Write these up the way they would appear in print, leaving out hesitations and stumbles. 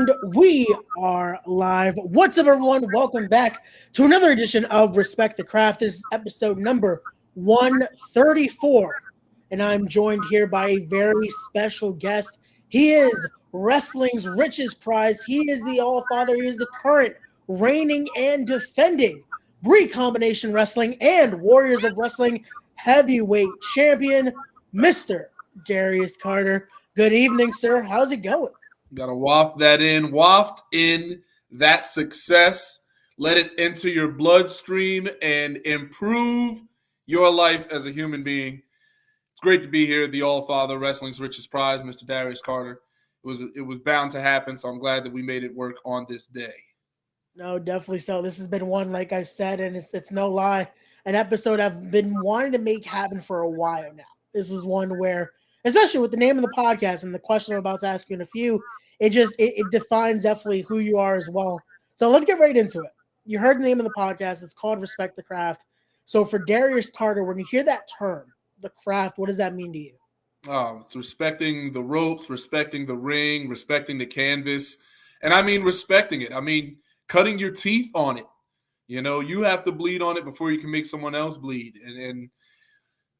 And we are live. What's up, everyone? Welcome back to another edition of Respect the Craft. This is episode number 134. And I'm joined here by a very special guest. He is wrestling's richest prize. He is the All Father. He is the current reigning and defending Bree Combination Wrestling and Warriors of Wrestling heavyweight champion, Mr. Darius Carter. Good evening, sir. How's it going? Got to waft in that success. Let it enter your bloodstream and improve your life as a human being. It's great to be here. The All-Father, wrestling's richest prize, Mr. Darius Carter. It was bound to happen, so I'm glad that we made it work on this day. No, definitely so. This has been one, like I've said, and it's no lie, an episode I've been wanting to make happen for a while now. This is one where, especially with the name of the podcast and the question I'm about to ask you in a few, it defines definitely who you are as well. So let's get right into it. You heard the name of the podcast. It's called Respect the Craft. So for Darius Carter, when you hear that term, the craft, what does that mean to you? It's respecting the ropes, respecting the ring, respecting the canvas. And I mean respecting it. I mean cutting your teeth on it. You know, you have to bleed on it before you can make someone else bleed. And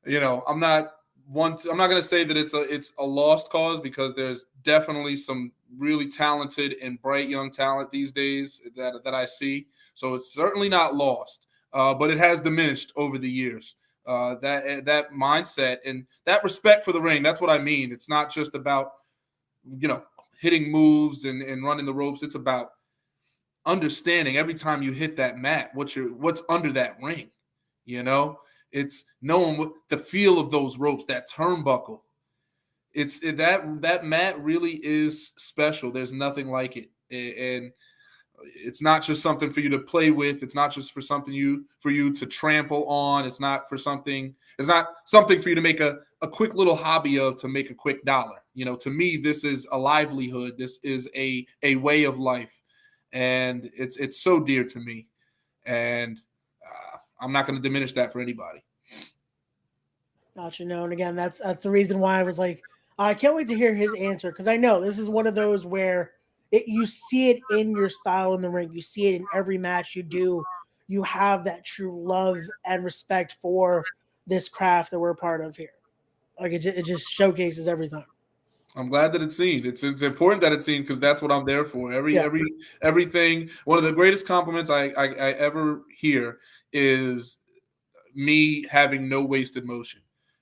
you know, I'm not going to say that it's a lost cause, because there's definitely some really talented and bright young talent these days that I see. So it's certainly not lost, but it has diminished over the years. That mindset and that respect for the ring, that's what I mean. It's not just about, you know, hitting moves and running the ropes. It's about understanding every time you hit that mat, what's under that ring, you know? It's knowing what the feel of those ropes, that turnbuckle. That mat really is special. There's nothing like it. And it's not just something for you to play with. It's not just for for you to trample on. It's not something for you to make a quick little hobby of, to make a quick dollar. You know, to me, this is a livelihood. This is a way of life. And it's so dear to me. And I'm not going to diminish that for anybody. Gotcha. No, and again, that's the reason why I was like, I can't wait to hear his answer, because I know this is one of those where you see it in your style in the ring. You see it in every match you do. You have that true love and respect for this craft that we're a part of here. Like it just showcases every time. I'm glad that it's seen. It's important that it's seen, because that's what I'm there for. Everything. One of the greatest compliments I ever hear is me having no wasted motion,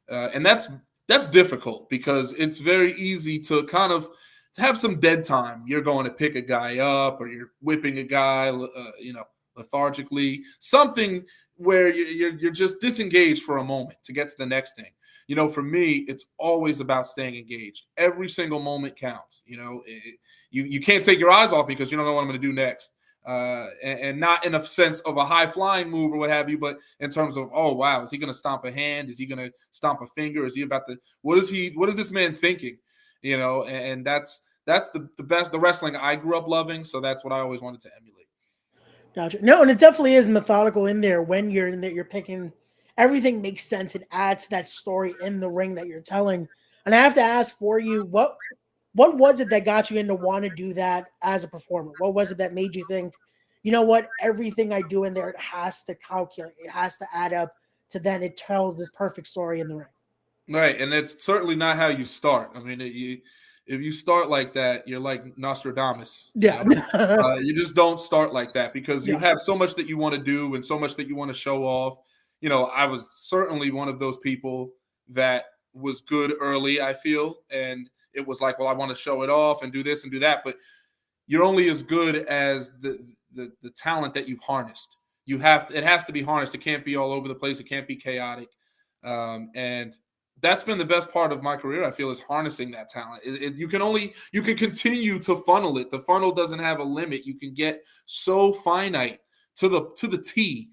and that's difficult, because it's very easy to kind of have some dead time. You're going to pick a guy up, or you're whipping a guy, lethargically, something where you're just disengaged for a moment to get to the next thing. You know, for me, it's always about staying engaged. Every single moment counts. You know, you can't take your eyes off me, because you don't know what I'm going to do next. And not in a sense of a high flying move or what have you, but in terms of, oh wow, is he going to stomp a hand? Is he going to stomp a finger? Is he about to? What is this man thinking? You know, and that's the best, the wrestling I grew up loving. So that's what I always wanted to emulate. Gotcha. No, and it definitely is methodical in there. When you're in there, you're picking. Everything makes sense. It adds to that story in the ring that you're telling. And I have to ask for you, what was it that got you into want to do that as a performer? What was it that made you think, you know what, everything I do in there, it has to calculate. It has to add up to then it tells this perfect story in the ring. Right. And it's certainly not how you start. I mean, if you start like that, you're like Nostradamus. Yeah. You just don't start like that, because you have so much that you want to do and so much that you want to show off. You know, I was certainly one of those people that was good early, I feel. And it was like, well, I want to show it off and do this and do that. But you're only as good as the talent that you've harnessed. It has to be harnessed. It can't be all over the place. It can't be chaotic. And that's been the best part of my career, I feel, is harnessing that talent. You can continue to funnel it. The funnel doesn't have a limit. You can get so finite to the T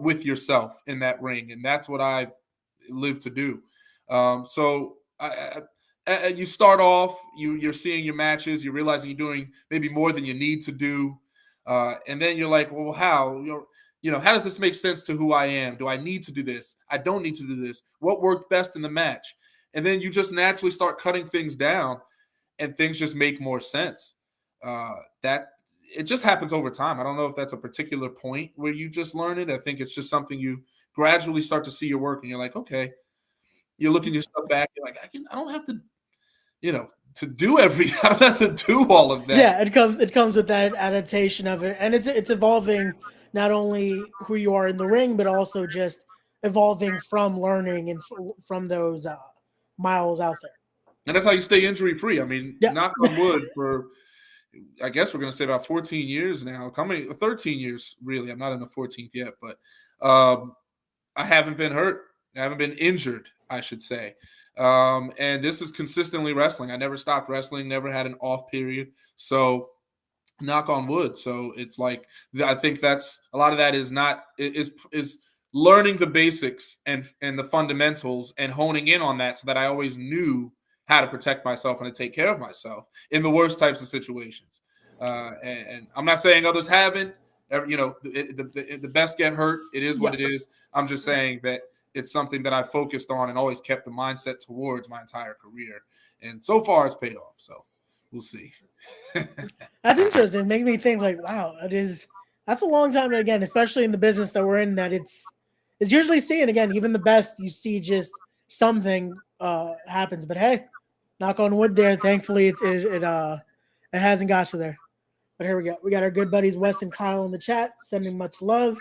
with yourself in that ring. And that's what I live to do. So you start off, you're seeing your matches, you're realizing you're doing maybe more than you need to do. And then you're like, well, how? How does this make sense to who I am? Do I need to do this? I don't need to do this. What worked best in the match? And then you just naturally start cutting things down, and things just make more sense. that it just happens over time. I don't know if that's a particular point where you just learn it. I think it's just something you gradually start to see your work, and you're like, okay, you're looking yourself back. You're like, I don't have to, to do I don't have to do all of that. Yeah, it comes with that adaptation of it, and it's evolving not only who you are in the ring, but also just evolving from learning and from those miles out there. And that's how you stay injury free. I mean, Yeah. knock on wood for, I guess we're going to say about 14 years now, 13 years, really. I'm not in the 14th yet, but I haven't been hurt. I haven't been injured, I should say. And this is consistently wrestling. I never stopped wrestling, never had an off period. So knock on wood. So it's like, I think that's a lot of that is learning the basics and the fundamentals and honing in on that so that I always knew how to protect myself and to take care of myself in the worst types of situations. And I'm not saying others haven't. The best get hurt. It is what it is. I'm just saying that it's something that I focused on and always kept the mindset towards my entire career. And so far, it's paid off. So we'll see. That's interesting. It makes me think like, wow, that's a long time again, especially in the business that we're in, that it's usually seeing again, even the best, you see just something happens. But hey, knock on wood there. Thankfully it hasn't got to there. But here we go. We got our good buddies Wes and Kyle in the chat sending much love.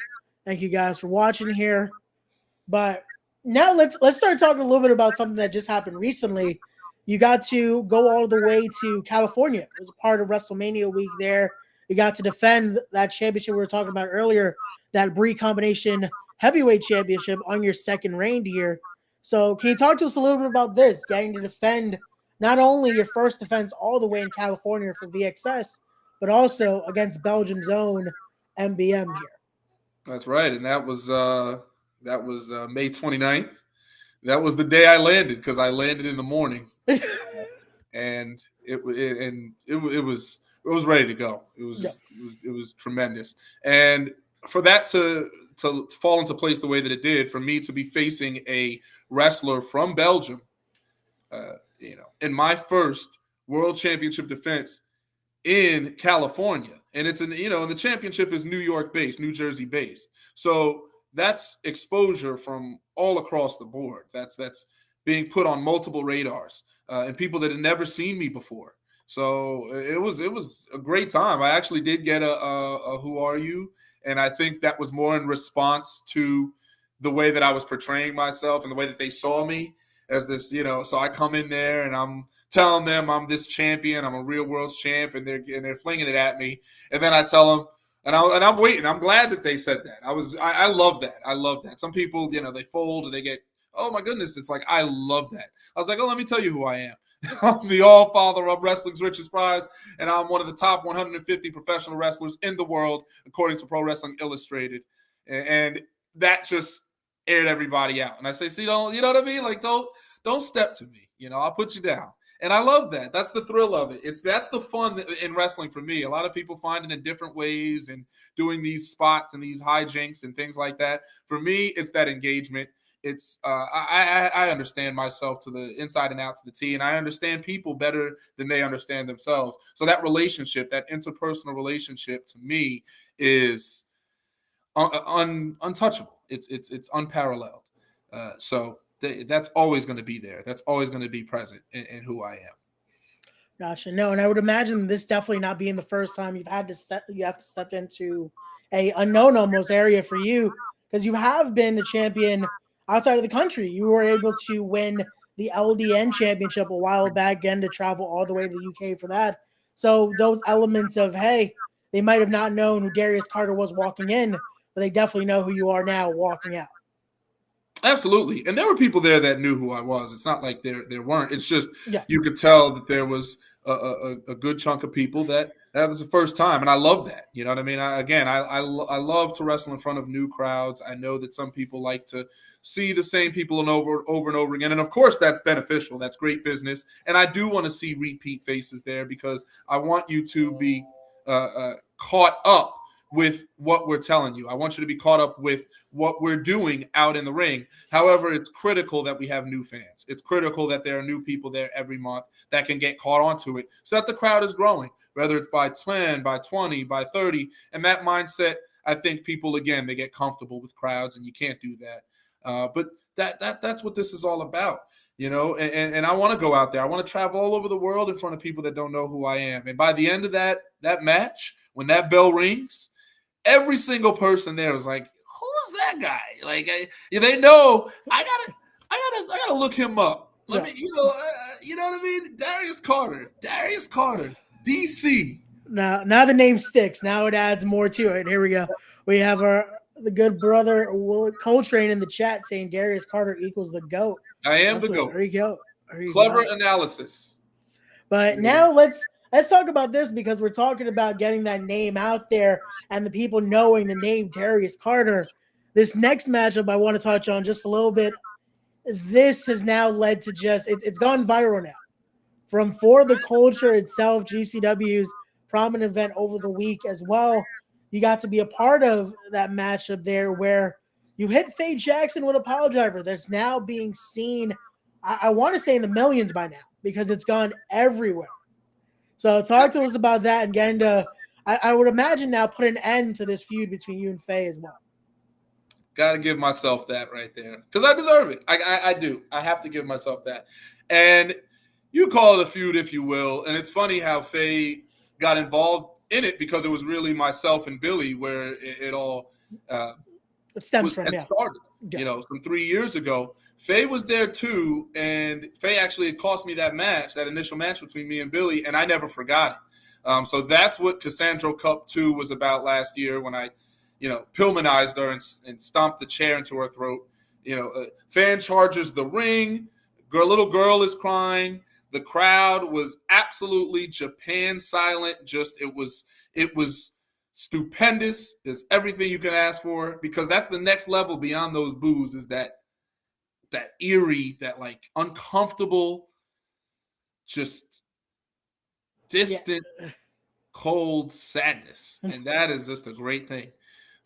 Thank you guys for watching here. But now let's start talking a little bit about something that just happened recently. You got to go all the way to California. It was a part of WrestleMania week there. You got to defend that championship we were talking about earlier, that Brie Combination Heavyweight Championship on your second reign here. So can you talk to us a little bit about this, getting to defend not only your first defense all the way in California for VXS, but also against Belgium's own MBM here? That's right. And that was May 29th. That was the day I landed, because I landed in the morning, and it was ready to go. It was tremendous, and for that to fall into place the way that it did, for me to be facing a wrestler from Belgium, in my first world championship defense in California, and it's and the championship is New York based, New Jersey based, so that's exposure from all across the board. That's being put on multiple radars, and people that had never seen me before. So it was a great time. I actually did get a "Who are you?" and I think that was more in response to the way that I was portraying myself and the way that they saw me as this. So I come in there and I'm telling them I'm this champion, I'm a real world's champ, and they're flinging it at me, and then I tell them. And I'm waiting. I'm glad that they said that. I love that. I love that. Some people, they fold or they get, oh my goodness. It's like, I love that. I was like, oh, let me tell you who I am. I'm the all-father of wrestling's richest prize, and I'm one of the top 150 professional wrestlers in the world, according to Pro Wrestling Illustrated. And that just aired everybody out. And I say, see, you know what I mean? Like, don't step to me. I'll put you down. And I love that. That's the thrill of it. That's the fun in wrestling for me. A lot of people find it in different ways and doing these spots and these hijinks and things like that. For me, it's that engagement. It's I understand myself to the inside and out to the T, and I understand people better than they understand themselves. So that relationship, that interpersonal relationship, to me is untouchable. It's unparalleled. So that's always going to be there. That's always going to be present in who I am. Gotcha. No, and I would imagine this definitely not being the first time you have to step into a unknown almost area for you, because you have been a champion outside of the country. You were able to win the LDN championship a while back, again, to travel all the way to the UK for that. So those elements of, hey, they might have not known who Darius Carter was walking in, but they definitely know who you are now walking out. Absolutely. And there were people there that knew who I was. It's not like there weren't. It's just you could tell that there was a good chunk of people that was the first time. And I love that. You know what I mean? I love to wrestle in front of new crowds. I know that some people like to see the same people over and over again. And, of course, that's beneficial. That's great business. And I do want to see repeat faces there, because I want you to be caught up with what we're telling you. I want you to be caught up with what we're doing out in the ring. However, it's critical that we have new fans. It's critical that there are new people there every month that can get caught onto it, so that the crowd is growing. whether it's by 10, by 20, by 30. And that mindset, I think people, again, they get comfortable with crowds, and you can't do that. But that's what this is all about. And I want to go out there. I want to travel all over the world in front of people that don't know who I am. And by the end of that match, when that bell rings, every single person there was like, "Who's that guy?" Like, they know I gotta look him up. Let me, you know what I mean? Darius Carter, DC. Now the name sticks. Now it adds more to it. Here we go. We have the good brother Will Coltrane in the chat saying Darius Carter equals the GOAT. I am the GOAT. There you go. Clever analysis. But now let's talk about this, because we're talking about getting that name out there and the people knowing the name Darius Carter. This next matchup I want to touch on just a little bit. This has now led to it's gone viral now. From For the Culture itself, GCW's prominent event over the week as well. You got to be a part of that matchup there where you hit Faye Jackson with a pile driver that's now being seen, I want to say, in the millions by now, because it's gone everywhere. So talk to us about that and get into, I would imagine now, put an end to this feud between you and Faye as well. Got to give myself that right there, because I deserve it. I do. I have to give myself that. And you call it a feud if you will. And it's funny how Faye got involved in it, because it was really myself and Billy where it all started. Yeah. Some 3 years ago. Faye was there too, and Faye actually had cost me that initial match between me and Billy, and I never forgot it. So that's what Cassandra Cup 2 was about last year, when I, Pillmanized her and stomped the chair into her throat. Fan charges the ring. Little girl is crying. The crowd was absolutely Japan silent. It was stupendous. It's everything you can ask for, because that's the next level beyond those boos, is that eerie, that like uncomfortable, just distant, cold sadness. And that is just a great thing.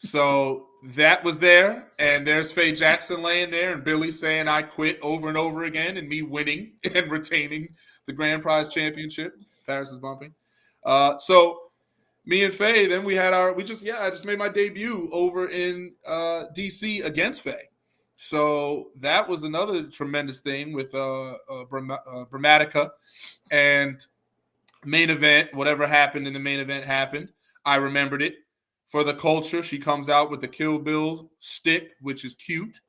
So that was there, and there's Faye Jackson laying there, and Billy saying I quit over and over again, and me winning and retaining the grand prize championship. Paris is bumping. So me and Faye, then I just made my debut over in DC against Faye. So that was another tremendous thing with Bramatica. And main event, whatever happened in the main event happened. I remembered it. For the Culture, she comes out with the Kill Bill stick, which is cute.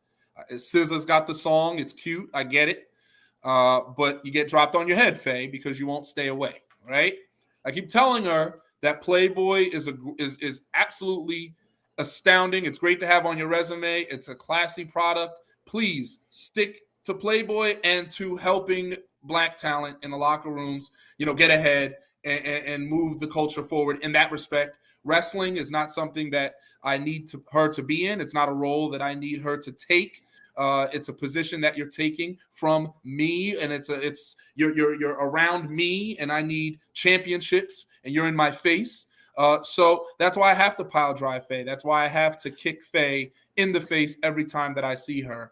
SZA's got the song. It's cute. I get it. But you get dropped on your head, Faye, because you won't stay away, right? I keep telling her that Playboy is absolutely astounding. It's great to have on your resume. It's a classy product. Please stick to Playboy and to helping Black talent in the locker rooms, get ahead and move the culture forward in that respect. Wrestling is not something that I need her to be in. It's not a role that I need her to take. It's a position that you're taking from me, and you're around me, and I need championships, and you're in my face. So that's why I have to pile drive Faye. That's why I have to kick Faye in the face every time that I see her,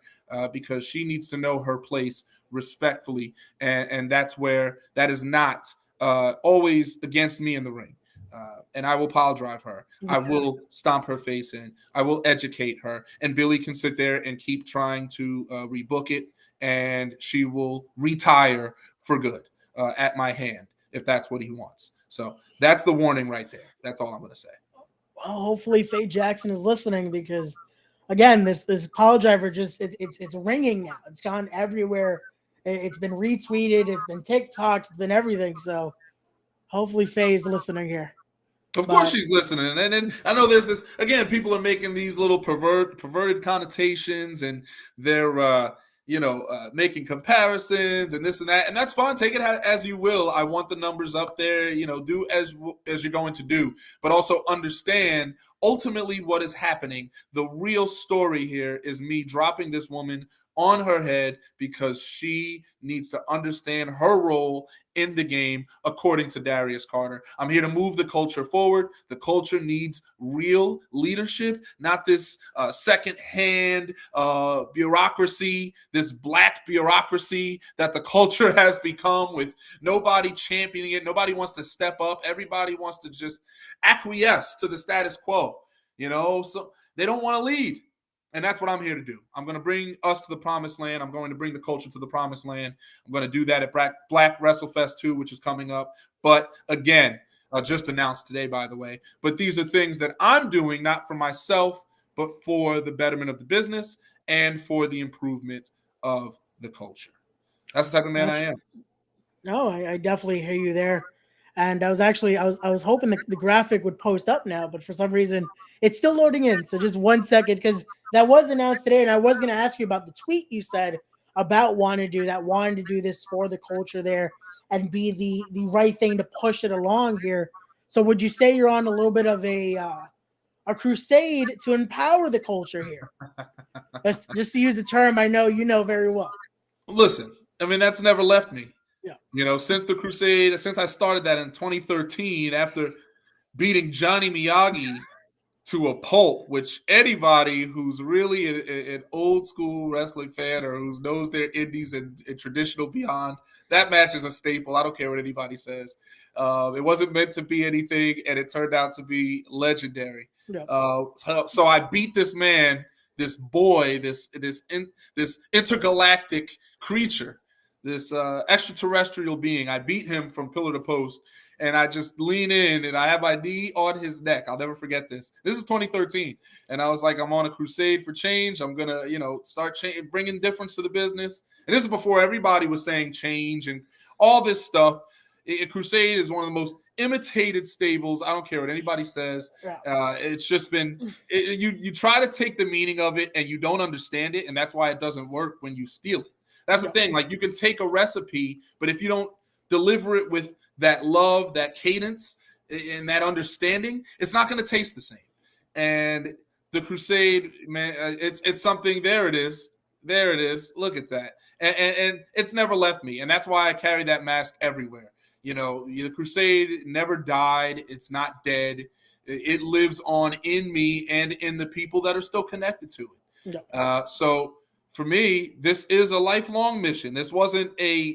because she needs to know her place respectfully, and that's where that is not always against me in the ring. And I will pile drive her. Yeah. I will stomp her face in. I will educate her. And Billy can sit there and keep trying to rebook it, and she will retire for good at my hand if that's what he wants. So that's the warning right there. That's all I'm going to say. Well, hopefully Faye Jackson is listening, because, again, this pile driver it's ringing now. It's gone everywhere. It's been retweeted. It's been TikToks. It's been everything. So hopefully Faye is listening here. Of course she's listening. And then I know there's this, again, people are making these little perverted connotations, and they're, making comparisons and this and that. And that's fine. Take it as you will. I want the numbers up there, do as you're going to do, but also understand ultimately what is happening. The real story here is me dropping this woman on her head because she needs to understand her role in the game, according to Darius Carter. I'm here to move the culture forward. The culture needs real leadership, not this secondhand bureaucracy, this black bureaucracy that the culture has become, with nobody championing it. Nobody wants to step up. Everybody wants to just acquiesce to the status quo, so they don't want to lead. And that's what I'm here to do. I'm going to bring us to the promised land. I'm going to bring the culture to the promised land. I'm going to do that at Black WrestleFest 2, which is coming up. But again, just announced today, by the way. But these are things that I'm doing, not for myself, but for the betterment of the business and for the improvement of the culture. That's the type of man I am. No, I definitely hear you there. And I was hoping the graphic would post up now, but for some reason it's still loading in. So just 1 second, because that was announced today, and I was going to ask you about the tweet you said about wanting to do this for the culture there and be the right thing to push it along here. So would you say you're on a little bit of a crusade to empower the culture here? just to use a term I know you know very well. Listen, I mean, that's never left me. Yeah. Since the crusade, since I started that in 2013, after beating Johnny Miyagi to a pulp, which anybody who's really an old school wrestling fan or who knows their indies and traditional beyond, that match is a staple. I don't care what anybody says. It wasn't meant to be anything, and it turned out to be legendary. Yeah. So I beat this man, this boy, this intergalactic creature, this extraterrestrial being. I beat him from pillar to post. And I just lean in, and I have my knee on his neck. I'll never forget this. This is 2013, and I was like, I'm on a crusade for change. I'm gonna, start bringing difference to the business. And this is before everybody was saying change and all this stuff. Crusade is one of the most imitated stables. I don't care what anybody says. It's just been you try to take the meaning of it, and you don't understand it, and that's why it doesn't work when you steal it. That's the thing. Like, you can take a recipe, but if you don't deliver it with that love, that cadence, and that understanding, it's not going to taste the same. And the crusade, man, it's something. There it is. Look at that. And it's never left me. And that's why I carry that mask everywhere. The crusade never died. It's not dead. It lives on in me and in the people that are still connected to it. Yeah. So for me, this is a lifelong mission. This wasn't a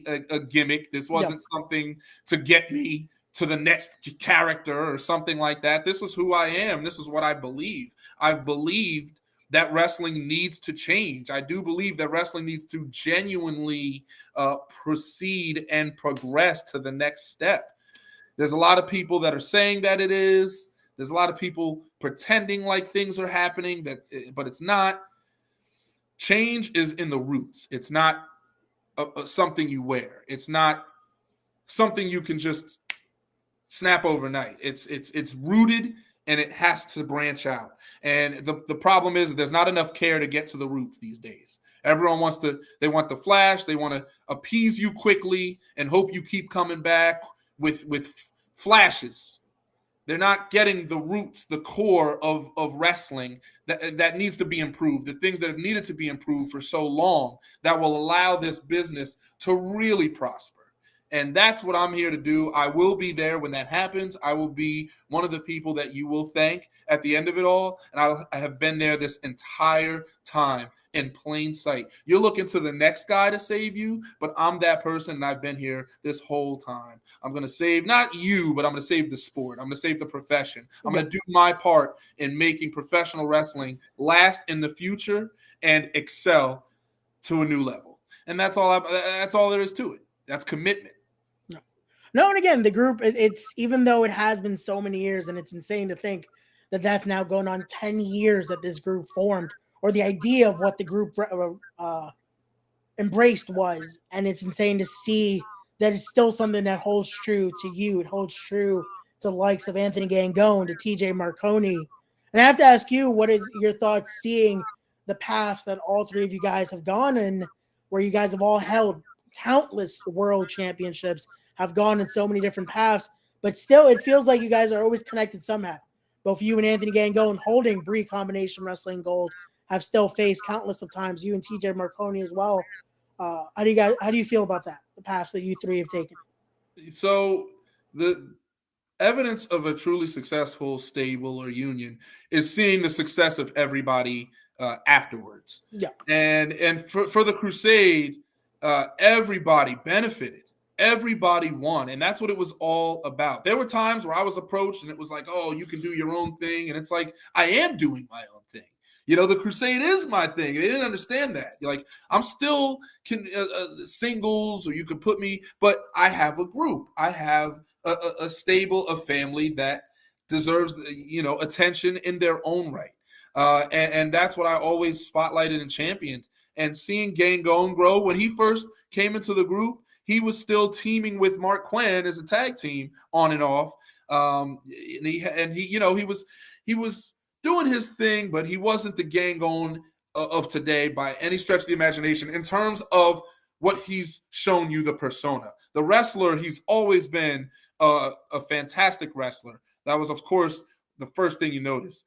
gimmick. This wasn't something to get me to the next character or something like that. This was who I am. This is what I believe. I've believed that wrestling needs to change. I do believe that wrestling needs to genuinely proceed and progress to the next step. There's a lot of people that are saying that it is. There's a lot of people pretending like things are happening, but it's not. Change is in the roots. It's not something you wear. It's not something you can just snap overnight. It's rooted, and it has to branch out. And the problem is there's not enough care to get to the roots these days. Everyone want the flash. They want to appease you quickly and hope you keep coming back with flashes. They're not getting the roots, the core of wrestling that needs to be improved, the things that have needed to be improved for so long that will allow this business to really prosper. And that's what I'm here to do. I will be there when that happens. I will be one of the people that you will thank at the end of it all. And I have been there this entire time in plain sight. You're looking to the next guy to save you, but I'm that person, and I've been here this whole time. I'm going to save not you, but I'm going to save the sport. I'm going to save the profession. I'm going to do my part in making professional wrestling last in the future and excel to a new level. And that's all there is to it. That's commitment. No, and again, the group, it's even though it has been so many years, and it's insane to think that that's now going on 10 years that this group formed, or the idea of what the group embraced was. And it's insane to see that it's still something that holds true to you. It holds true to the likes of Anthony Gangone, to TJ Marconi. And I have to ask you, what is your thoughts seeing the paths that all three of you guys have gone in, where you guys have all held countless world championships, have gone in so many different paths, but still it feels like you guys are always connected somehow. Both you and Anthony Gangone holding Bree Combination Wrestling Gold, have still faced countless of times. You and TJ Marconi as well. How do you feel about that? The paths that you three have taken. So the evidence of a truly successful stable or union is seeing the success of everybody afterwards. Yeah. And for the Crusade, everybody benefited. Everybody won. And that's what it was all about. There were times where I was approached and it was like, oh, you can do your own thing. And it's like, I am doing my own thing. The Crusade is my thing. They didn't understand that. Like, I'm still singles, or you could put me, but I have a group. I have a stable, a family that deserves, attention in their own right. And that's what I always spotlighted and championed. And seeing Gangone grow, when he first came into the group, he was still teaming with Mark Quinn as a tag team on and off. And he was doing his thing, but he wasn't the Gangone of today by any stretch of the imagination in terms of what he's shown you, the persona. The wrestler, he's always been a fantastic wrestler. That was, of course, the first thing you notice.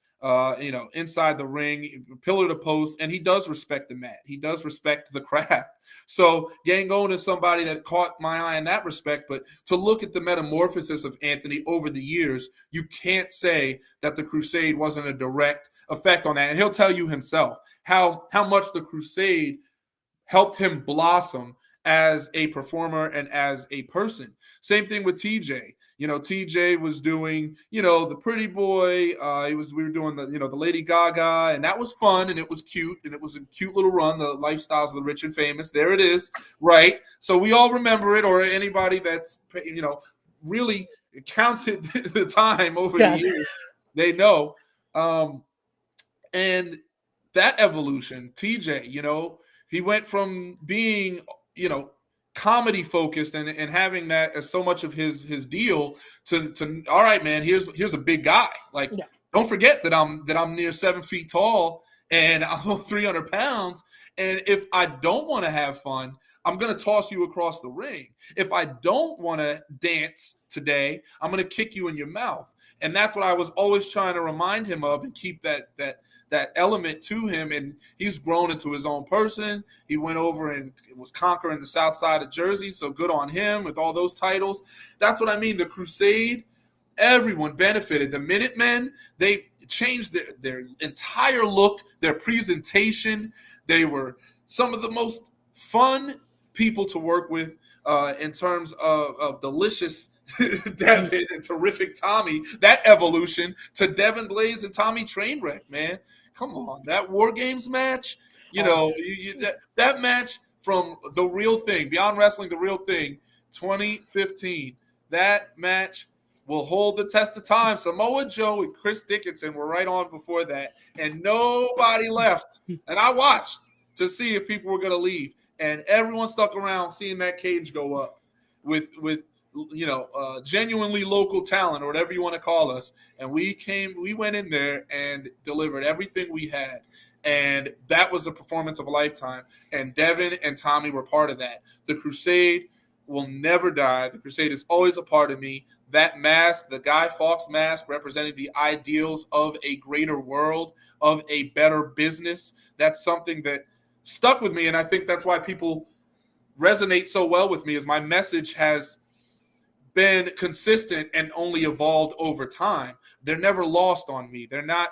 Inside the ring, pillar to post, and he does respect the mat. He does respect the craft. So Gangone is somebody that caught my eye in that respect. But to look at the metamorphosis of Anthony over the years, you can't say that the Crusade wasn't a direct effect on that. And he'll tell you himself how much the Crusade helped him blossom as a performer and as a person. Same thing with TJ. TJ was doing, the pretty boy. We were doing the Lady Gaga, and that was fun, and it was cute, and it was a cute little run, the lifestyles of the rich and famous. There it is, right? So we all remember it, or anybody that's, really counted the time over the years, they know. And that evolution, TJ, he went from being, comedy focused and having that as so much of his deal to all right, man, here's a big guy. Like, don't forget that I'm near 7 feet tall and I'm 300 pounds. And if I don't want to have fun, I'm going to toss you across the ring. If I don't want to dance today, I'm going to kick you in your mouth. And that's what I was always trying to remind him of and keep that element to him. And he's grown into his own person. He went over and was conquering the south side of Jersey. So good on him with all those titles. That's what I mean. The Crusade, everyone benefited. The Minutemen, they changed their entire look, their presentation. They were some of the most fun people to work with in terms of delicious Devin and terrific Tommy. That evolution to Devin Blaze and Tommy Trainwreck, man. Come on, that War Games match, that match from The Real Thing, Beyond Wrestling, The Real Thing, 2015. That match will hold the test of time. Samoa Joe and Chris Dickinson were right on before that, and nobody left. And I watched to see if people were going to leave, and everyone stuck around seeing that cage go up with genuinely local talent, or whatever you want to call us. And we went in there and delivered everything we had. And that was a performance of a lifetime. And Devin and Tommy were part of that. The Crusade will never die. The Crusade is always a part of me. That mask, the Guy Fawkes mask, representing the ideals of a greater world, of a better business, that's something that stuck with me. And I think that's why people resonate so well with me, is my message has been consistent and only evolved over time. They're never lost on me. They're not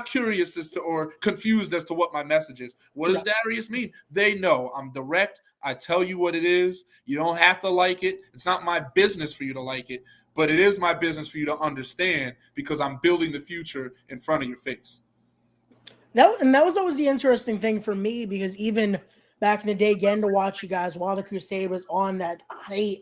curious as to, or confused as to what my message is. What does Darius mean? They know. I'm direct. I tell you what it is. You don't have to like it. It's not my business for you to like it, but it is my business for you to understand, because I'm building the future in front of your face. That was always the interesting thing for me, because even back in the day, getting to watch you guys while the Crusade was on that height.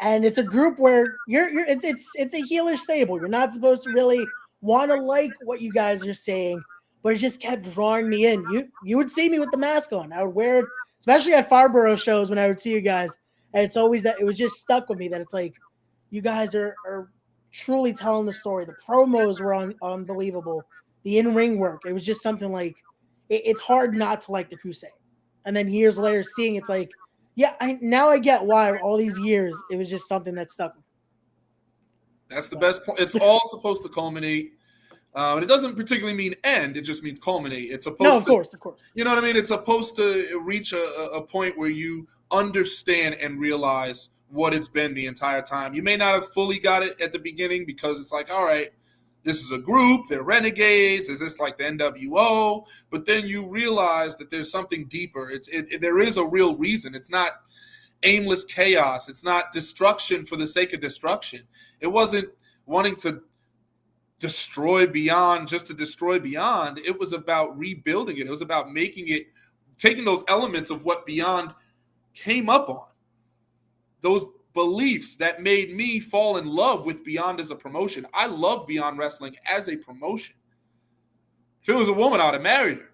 And it's a group where it's a healer stable. You're not supposed to really want to like what you guys are saying, but it just kept drawing me in. You would see me with the mask on. I would wear it, especially at Farborough shows when I would see you guys. And it's always that, it was just stuck with me that it's like, you guys are truly telling the story. The promos were unbelievable. The in-ring work, it was just something like, it's hard not to like the Crusade. And then years later, seeing it's like, yeah, now I get why all these years it was just something that stuck. That's the best point. It's all supposed to culminate And it doesn't particularly mean end. It just means culminate. It's supposed No, of to, course. you know what I mean? It's supposed to reach a point where you understand and realize what it's been the entire time. You may not have fully got it at the beginning because it's like, all right, this is a group, they're renegades. Is this like the NWO? But then you realize that there's something deeper. There is a real reason. It's not aimless chaos. It's not destruction for the sake of destruction. It wasn't wanting to destroy Beyond just to destroy Beyond. It was about rebuilding it. It was about making it, taking those elements of what Beyond came up on, those beliefs that made me fall in love with Beyond as a promotion. I love Beyond Wrestling as a promotion. If it was a woman, I'd have married her.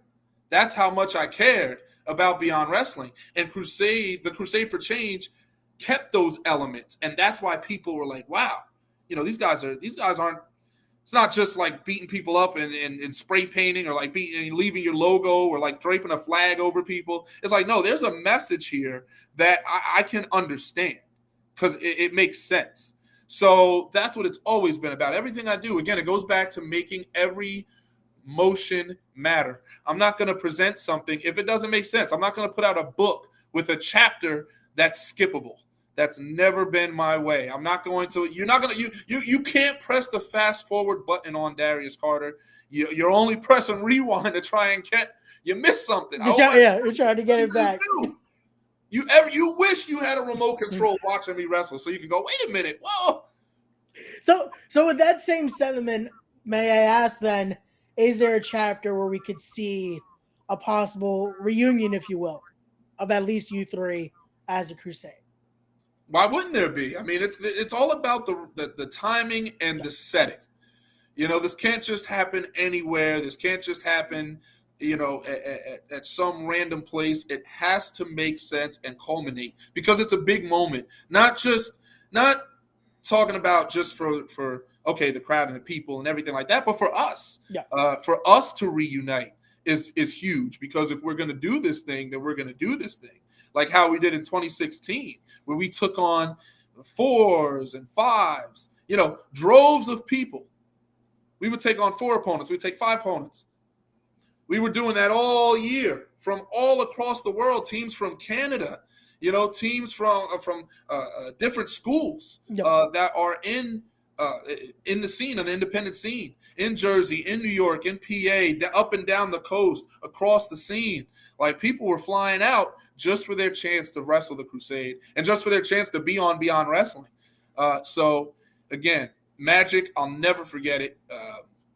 That's how much I cared about Beyond Wrestling. And the Crusade for Change kept those elements. And that's why people were like, wow, you know, these guys aren't, it's not just like beating people up and spray painting or like leaving your logo or like draping a flag over people. It's like, no, there's a message here that I can understand because it makes sense. So that's what it's always been about. Everything I do, again, it goes back to making every motion matter. I'm not going to present something if it doesn't make sense. I'm not going to put out a book with a chapter that's skippable. That's never been my way. I'm not going to. You're not going to. You can't press the fast forward button on Darius Carter. You're only pressing rewind to try and get. You missed something. You're trying to get it back. You wish you had a remote control watching me wrestle, so you can go. Wait a minute. Whoa. So with that same sentiment, may I ask then, is there a chapter where we could see a possible reunion, if you will, of at least you three as a Crusade? Why wouldn't there be? I mean, it's all about the timing and the setting. You know, this can't just happen anywhere. This can't just happen, you know, at some random place. It has to make sense and culminate because it's a big moment. Not talking about just for okay, the crowd and the people and everything like that, but for us. Yeah. For us to reunite is huge because if we're going to do this thing, then we're going to do this thing. Like how we did in 2016, where we took on 4s and 5s, you know, droves of people. We would take on 4 opponents. We'd take 5 opponents. We were doing that all year from all across the world, teams from Canada, you know, teams from different schools that are in the scene, in the independent scene, in Jersey, in New York, in PA, up and down the coast, across the scene. Like people were flying out just for their chance to wrestle the Crusade and just for their chance to be on Beyond Wrestling. So, again, magic, I'll never forget it.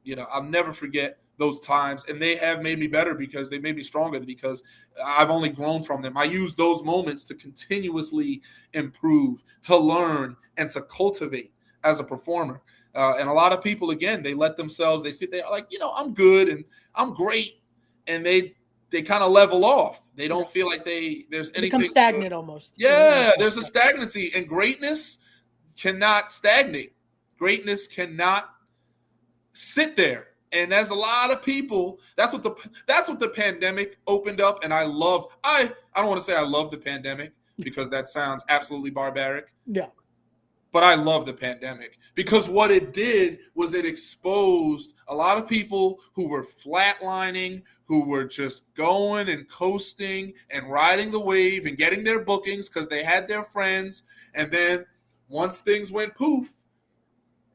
You know, I'll never forget those times. And they have made me better because they made me stronger because I've only grown from them. I use those moments to continuously improve, to learn, and to cultivate as a performer. And a lot of people, again, they sit there like, you know, I'm good and I'm great. And they kind of level off. They don't feel like there's anything. Become stagnant almost. Yeah, there's a stagnancy, and greatness cannot stagnate. Greatness cannot sit there. And there's a lot of people. That's what the pandemic opened up. And I don't want to say I love the pandemic because that sounds absolutely barbaric. Yeah. But I love the pandemic because what it did was it exposed a lot of people who were flatlining, who were just going and coasting and riding the wave and getting their bookings because they had their friends. And then once things went poof,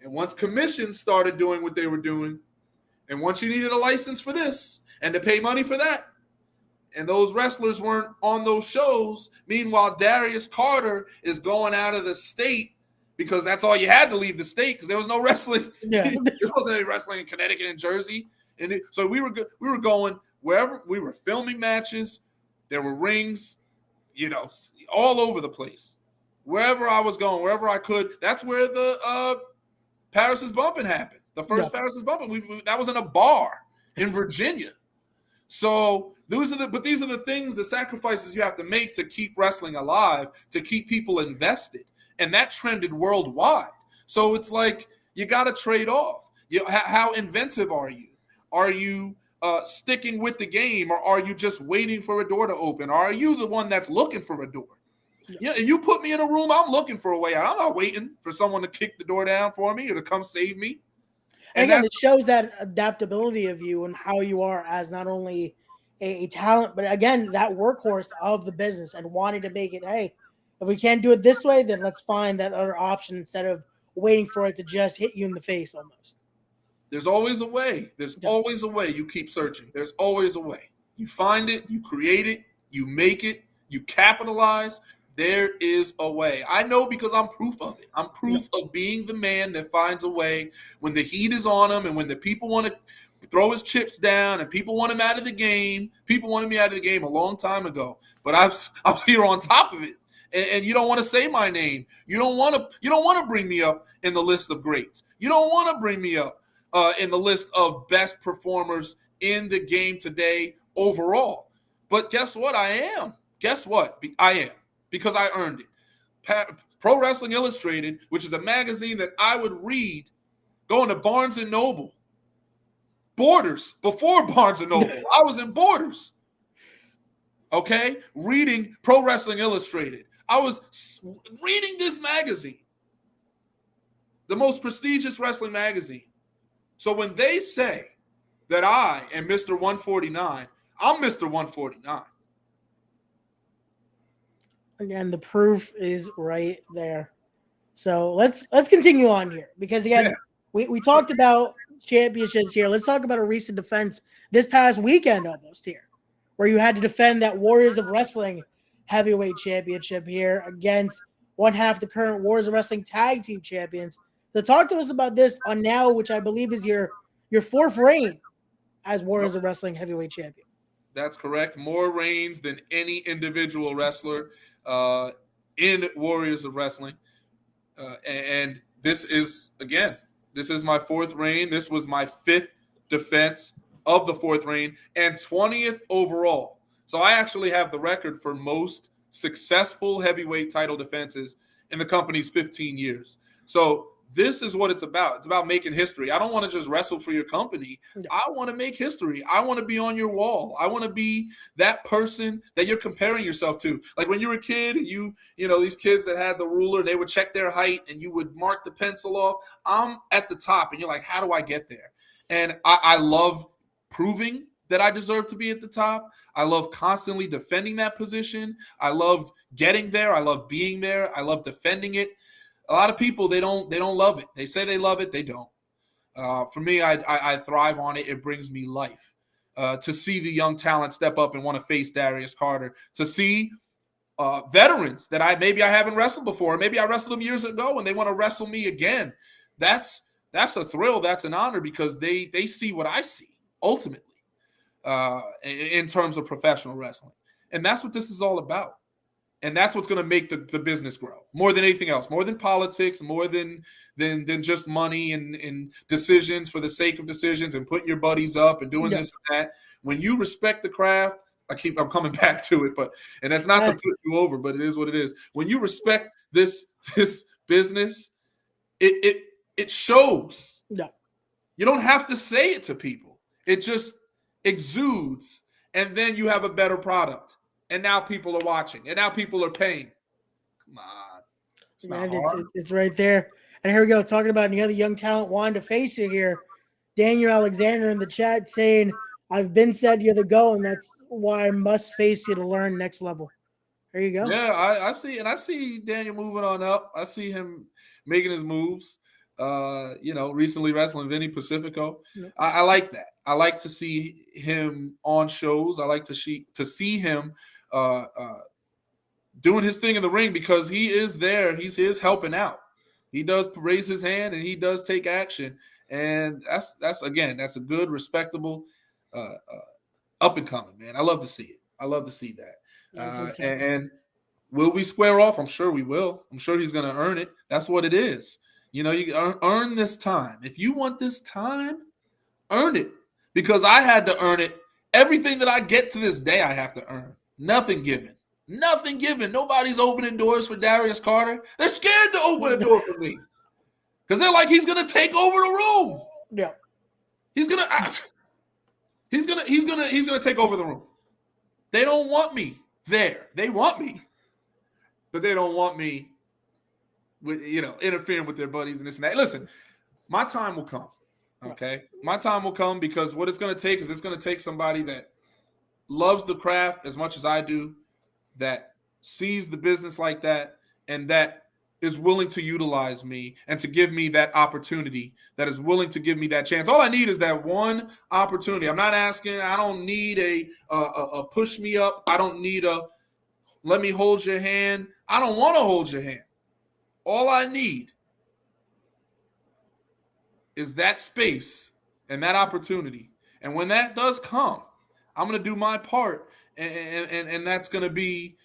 and once commissions started doing what they were doing, and once you needed a license for this and to pay money for that, and those wrestlers weren't on those shows, meanwhile, Darius Carter is going out of the state because that's all you had to leave the state because there was no wrestling. Yeah. There wasn't any wrestling in Connecticut and Jersey. And so we were going wherever we were filming matches. There were rings, you know, all over the place. Wherever I was going, wherever I could. That's where the Paris is Bumping happened. The first Paris is Bumping. That was in a bar in Virginia. So these are the things, the sacrifices you have to make to keep wrestling alive, to keep people invested. And that trended worldwide. So it's like you got to trade off. How inventive are you? Are you sticking with the game, or are you just waiting for a door to open? Or are you the one that's looking for a door? Yeah, you put me in a room, I'm looking for a way out. I'm not waiting for someone to kick the door down for me or to come save me. And again, it shows that adaptability of you and how you are as not only a talent, but again, that workhorse of the business and wanting to make it, hey, if we can't do it this way, then let's find that other option instead of waiting for it to just hit you in the face almost. There's always a way. There's always a way. You keep searching. There's always a way. You find it, you create it, you make it, you capitalize. There is a way. I know because I'm proof of it. I'm proof of being the man that finds a way when the heat is on him and when the people want to throw his chips down and people want him out of the game. People wanted me out of the game a long time ago, but I'm here on top of it. And you don't want to say my name. You don't want to bring me up in the list of greats. You don't want to bring me up in the list of best performers in the game today overall. But guess what? I am. Guess what? I am. Because I earned it. Pro Wrestling Illustrated, which is a magazine that I would read going to Barnes & Noble. Borders. Before Barnes & Noble. I was in Borders. Okay? Reading Pro Wrestling Illustrated. I was reading this magazine. The most prestigious wrestling magazine. So when they say that I am Mr. 149, I'm Mr. 149. Again, the proof is right there. So let's continue on here because again, we talked about championships here. Let's talk about a recent defense this past weekend almost here, where you had to defend that Warriors of Wrestling heavyweight championship here against one half the current Warriors of Wrestling tag team champions. So talk to us about this on now, which I believe is your fourth reign as Warriors of Wrestling heavyweight champion. That's correct. More reigns than any individual wrestler in Warriors of Wrestling. And this is my fourth reign. This was my fifth defense of the fourth reign and 20th overall. So I actually have the record for most successful heavyweight title defenses in the company's 15 years. So this is what it's about. It's about making history. I don't want to just wrestle for your company. I want to make history. I want to be on your wall. I want to be that person that you're comparing yourself to. Like when you were a kid, you know, these kids that had the ruler and they would check their height and you would mark the pencil off. I'm at the top and you're like, how do I get there? And I love proving that I deserve to be at the top. I love constantly defending that position. I love getting there. I love being there. I love defending it. A lot of people, they don't love it. They say they love it. They don't. For me, I thrive on it. It brings me life. To see the young talent step up and want to face Darius Carter. To see veterans that I haven't wrestled before. Maybe I wrestled them years ago and they want to wrestle me again. That's a thrill. That's an honor because they see what I see ultimately in terms of professional wrestling. And that's what this is all about. And that's what's going to make the business grow more than anything else, more than politics, more than just money and decisions for the sake of decisions and putting your buddies up and doing this and that. When you respect the craft, I'm coming back to it, and that's not to put you over, but it is what it is. When you respect this business, it shows. Yeah. You don't have to say it to people. It just exudes, and then you have a better product. And now people are watching. And now people are paying. Come on. It's not hard. It's right there. And here we go. Talking about any other young talent wanting to face you here. Daniel Alexander in the chat saying, I've been said you're the go, and that's why I must face you to learn next level. There you go. Yeah, I see Daniel moving on up. I see him making his moves. Recently wrestling Vinny Pacifico. Yeah. I like that. I like to see him on shows. I like to see him doing his thing in the ring because he is there. He is helping out. He does raise his hand and he does take action. And that's a good, respectable up and coming, man. I love to see it. I love to see that. And will we square off? I'm sure we will. I'm sure he's going to earn it. That's what it is. You earn this time. If you want this time, earn it. Because I had to earn it. Everything that I get to this day, I have to earn. Nothing given. Nothing given. Nobody's opening doors for Darius Carter. They're scared to open a door for me. Because they're like, he's gonna take over the room. Yeah. He's gonna take over the room. They don't want me there. They want me. But they don't want me with interfering with their buddies and this and that. Listen, my time will come. Okay. My time will come, because what it's going to take is, it's going to take somebody that loves the craft as much as I do, that sees the business like that, and that is willing to utilize me and to give me that opportunity, that is willing to give me that chance. All I need is that one opportunity. I'm not asking, I don't need a push me up. I don't need a let me hold your hand. I don't want to hold your hand. All I need is that space and that opportunity. And when that does come, I'm going to do my part. And that's going to be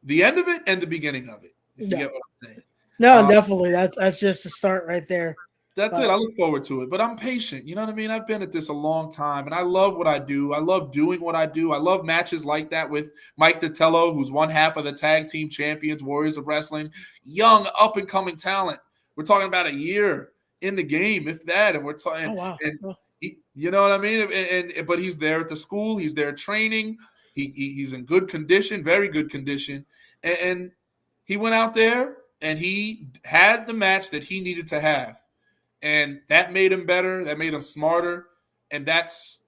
the end of it and the beginning of it, if you get what I'm saying. No, definitely. That's just a start right there. That's it. I look forward to it, but I'm patient. You know what I mean? I've been at this a long time, and I love what I do. I love doing what I do. I love matches like that with Mike Datello, who's one half of the tag team champions, Warriors of Wrestling, young up-and-coming talent. We're talking about a year in the game, if that, and we're talking. Oh, wow. You know what I mean? But he's there at the school. He's there training. He's in good condition, very good condition, and he went out there and he had the match that he needed to have. And that made him better. That made him smarter, and that's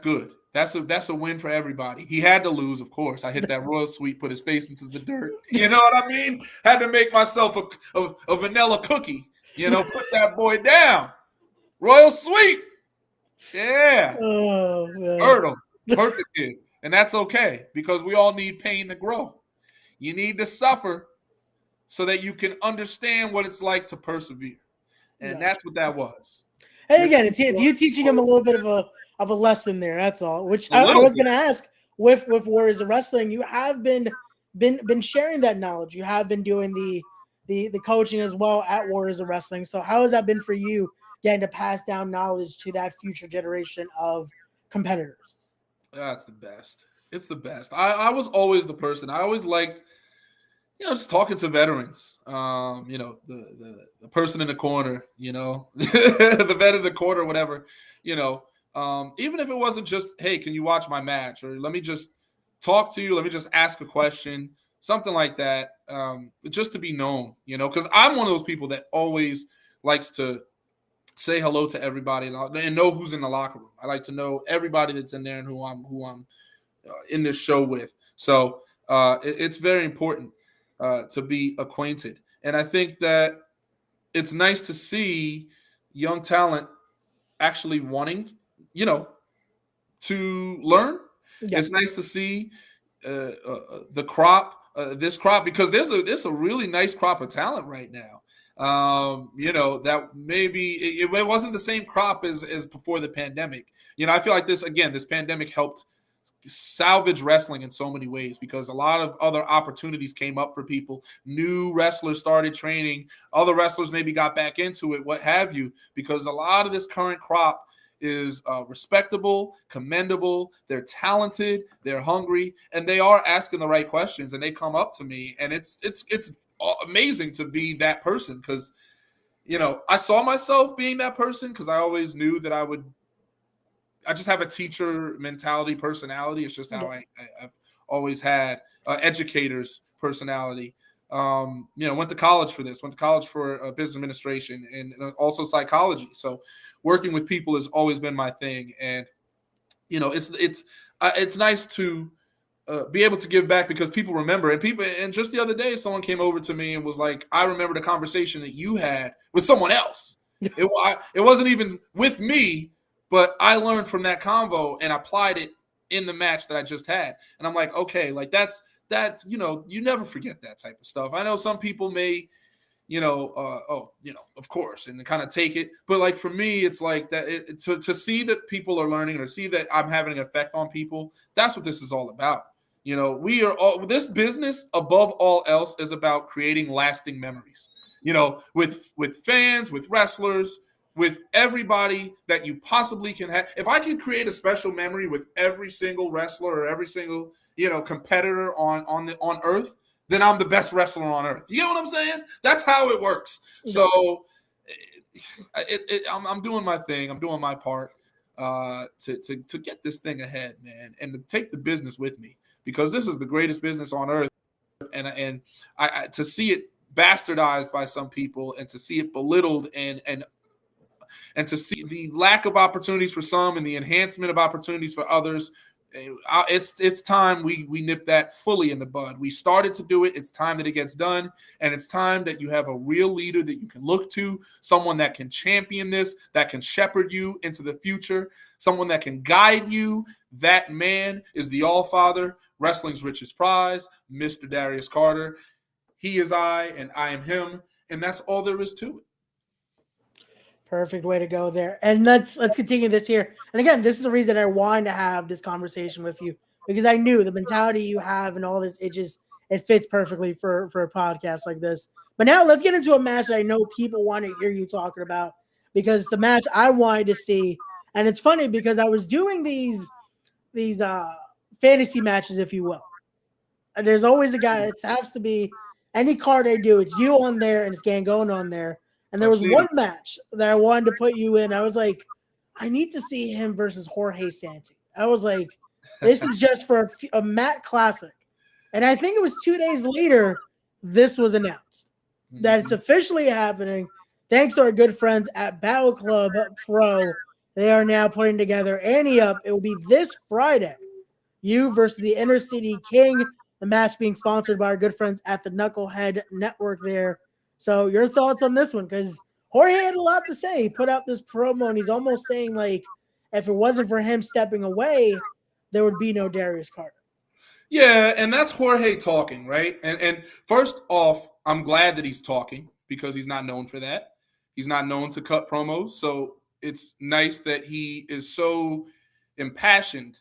good. That's a win for everybody. He had to lose, of course. I hit that royal sweep, put his face into the dirt. You know what I mean? Had to make myself a vanilla cookie. You know, put that boy down. Royal sweep. Yeah. Oh, man. Hurt him. Hurt the kid, and that's okay, because we all need pain to grow. You need to suffer so that you can understand what it's like to persevere. And that's what that was. Hey, again, it's you teaching him a little bit of a lesson there. That's all. Which I was going to ask with Warriors of Wrestling. You have been sharing that knowledge. You have been doing the coaching as well at Warriors of Wrestling. So how has that been for you, getting to pass down knowledge to that future generation of competitors? That's the best. It's the best. I was always the person. I always liked, just talking to veterans, the person in the corner, the vet in the corner, whatever, even if it wasn't just, hey, can you watch my match? Or let me just talk to you. Let me just ask a question, something like that, just to be known, because I'm one of those people that always likes to say hello to everybody and know who's in the locker room. I like to know everybody that's in there and who I'm in this show with. So it's very important to be acquainted. And I think that it's nice to see young talent actually wanting, to learn. Yeah. It's nice to see the crop, this crop, because there's a really nice crop of talent right now. That maybe it wasn't the same crop as before the pandemic. I feel like this pandemic helped salvage wrestling in so many ways, because a lot of other opportunities came up for people. New wrestlers started training. Other wrestlers maybe got back into it, what have you, because a lot of this current crop is respectable, commendable. They're talented, they're hungry, and they are asking the right questions, and they come up to me, and it's amazing to be that person, because I saw myself being that person, because I always knew that I just have a teacher mentality, personality. It's just how I've always had educator's personality. Went to college for this, went to college for business administration and also psychology. So working with people has always been my thing. And, it's nice to be able to give back, because people remember, and just the other day, someone came over to me and was like, I remember the conversation that you had with someone else. It wasn't even with me, but I learned from that convo and applied it in the match that I just had. And I'm like, okay, like that's, you never forget that type of stuff. I know some people may, of course, and kind of take it. But like for me, it's like that to see that people are learning, or see that I'm having an effect on people. That's what this is all about. We are all, this business above all else is about creating lasting memories, with fans, with wrestlers, with everybody that you possibly can have. If I can create a special memory with every single wrestler or every single, competitor on earth, then I'm the best wrestler on earth. You get what I'm saying? That's how it works. So I'm doing my thing. I'm doing my part to get this thing ahead, man, and to take the business with me, because this is the greatest business on earth. And I to see it bastardized by some people, and to see it belittled and And to see the lack of opportunities for some and the enhancement of opportunities for others, it's time we nip that fully in the bud. We started to do it. It's time that it gets done. And it's time that you have a real leader that you can look to, someone that can champion this, that can shepherd you into the future, someone that can guide you. That man is the All-Father, wrestling's richest prize, Mr. Darius Carter. He is I, and I am him. And that's all there is to it. Perfect way to go there. And let's continue this here. And again, this is the reason I wanted to have this conversation with you, because I knew the mentality you have and all this, it fits perfectly for a podcast like this. But now let's get into a match that I know people want to hear you talking about, because it's the match I wanted to see. And it's funny because I was doing these fantasy matches, if you will. And there's always a guy. It has to be any card I do. It's you on there and it's Gangone on there. And there was one match that I wanted to put you in. I was like, I need to see him versus Jorge Santi. I was like, this is just for a Matt Classic. And I think it was 2 days later, this was announced that it's officially happening. Thanks to our good friends at Battle Club Pro. They are now putting together Ante Up. It will be this Friday. You versus the Inner City King. The match being sponsored by our good friends at the Knucklehead Network there. So your thoughts on this one? Because Jorge had a lot to say. He put out this promo, and he's almost saying, like, if it wasn't for him stepping away, there would be no Darius Carter. Yeah, and that's Jorge talking, right? And first off, I'm glad that he's talking, because he's not known for that. He's not known to cut promos. So it's nice that he is so impassioned